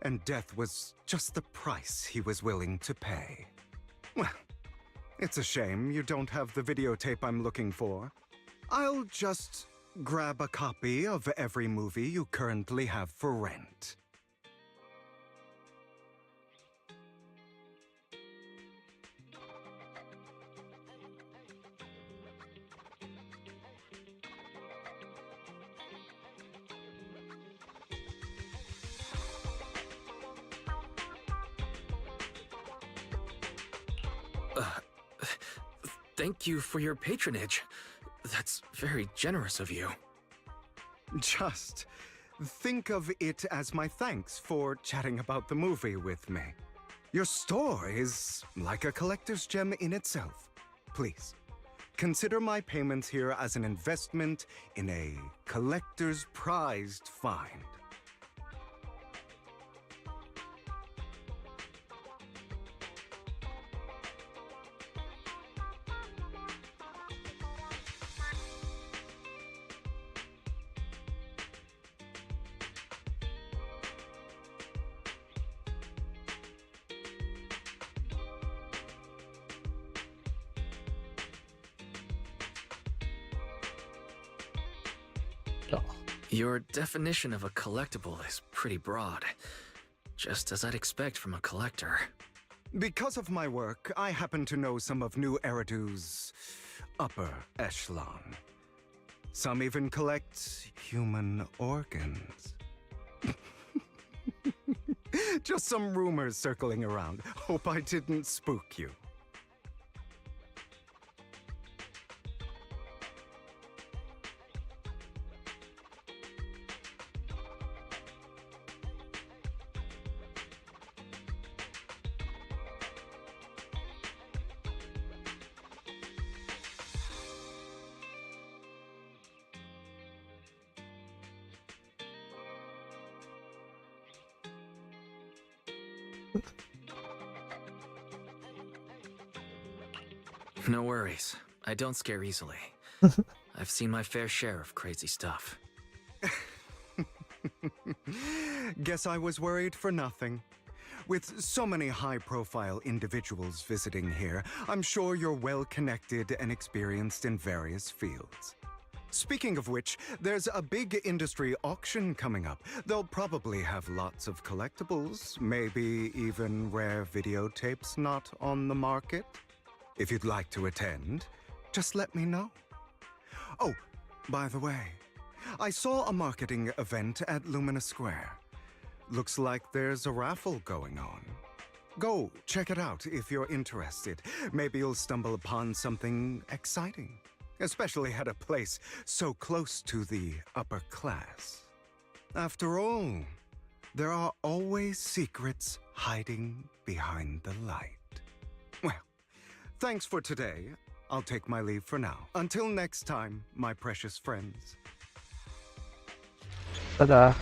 and death was just the price he was willing to pay. Well, it's a shame you don't have the videotape I'm looking for. I'll just grab a copy of every movie you currently have for rent. Thank you for your patronage. That's very generous of you. Just think of it as my thanks for chatting about the movie with me. Your store is like a collector's gem in itself. Please, consider my payments here as an investment in a collector's prized find. Your definition of a collectible is pretty broad, just as I'd expect from a collector. Because of my work, I happen to know some of New Eridu's upper echelon. Some even collect human organs. Just some rumors circling around. Hope I didn't spook you. No worries. I don't scare easily. I've seen my fair share of crazy stuff. Guess I was worried for nothing. With so many high-profile individuals visiting here, I'm sure you're well-connected and experienced in various fields. Speaking of which, there's a big industry auction coming up. They'll probably have lots of collectibles, maybe even rare videotapes not on the market. If you'd like to attend, just let me know. Oh, by the way, I saw a marketing event at Lumina Square. Looks like there's a raffle going on. Go check it out if you're interested. Maybe you'll stumble upon something exciting, especially at a place so close to the upper class. After all, there are always secrets hiding behind the light. Well, thanks for today. I'll take my leave for now. Until next time, my precious friends. Dadah.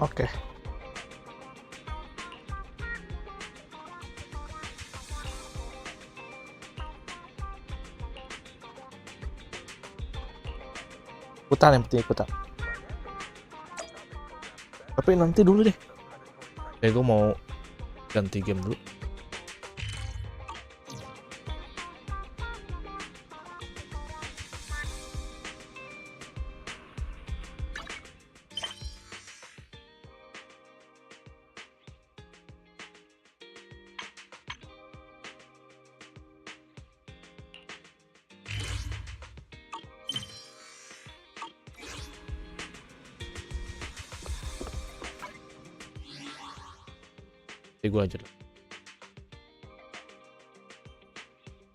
Oke. Ikutan, yang penting ikutan. Tapi nanti dulu deh. Gue mau ganti game dulu. Gue aja dulu.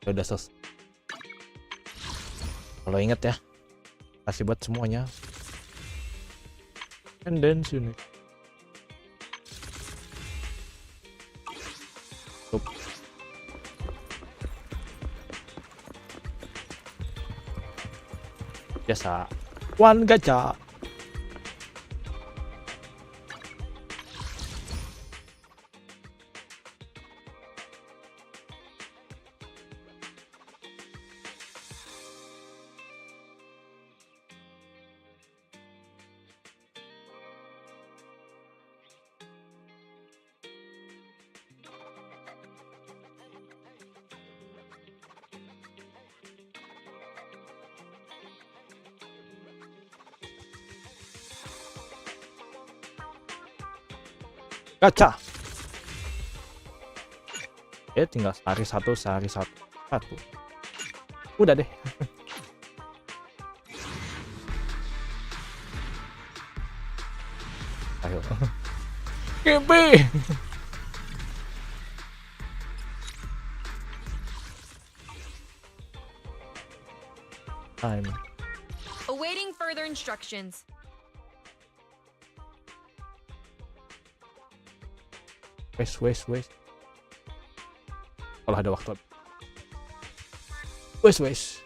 Ya udah selesai. Kalau inget ya, kasih buat semuanya. And then unit. Biasa. One gacha. Gacha. Ya tinggal sehari satu. Udah deh. Ayo. Kimpi. Time. Awaiting further instructions. Wes. Kalau ada waktu. Wes.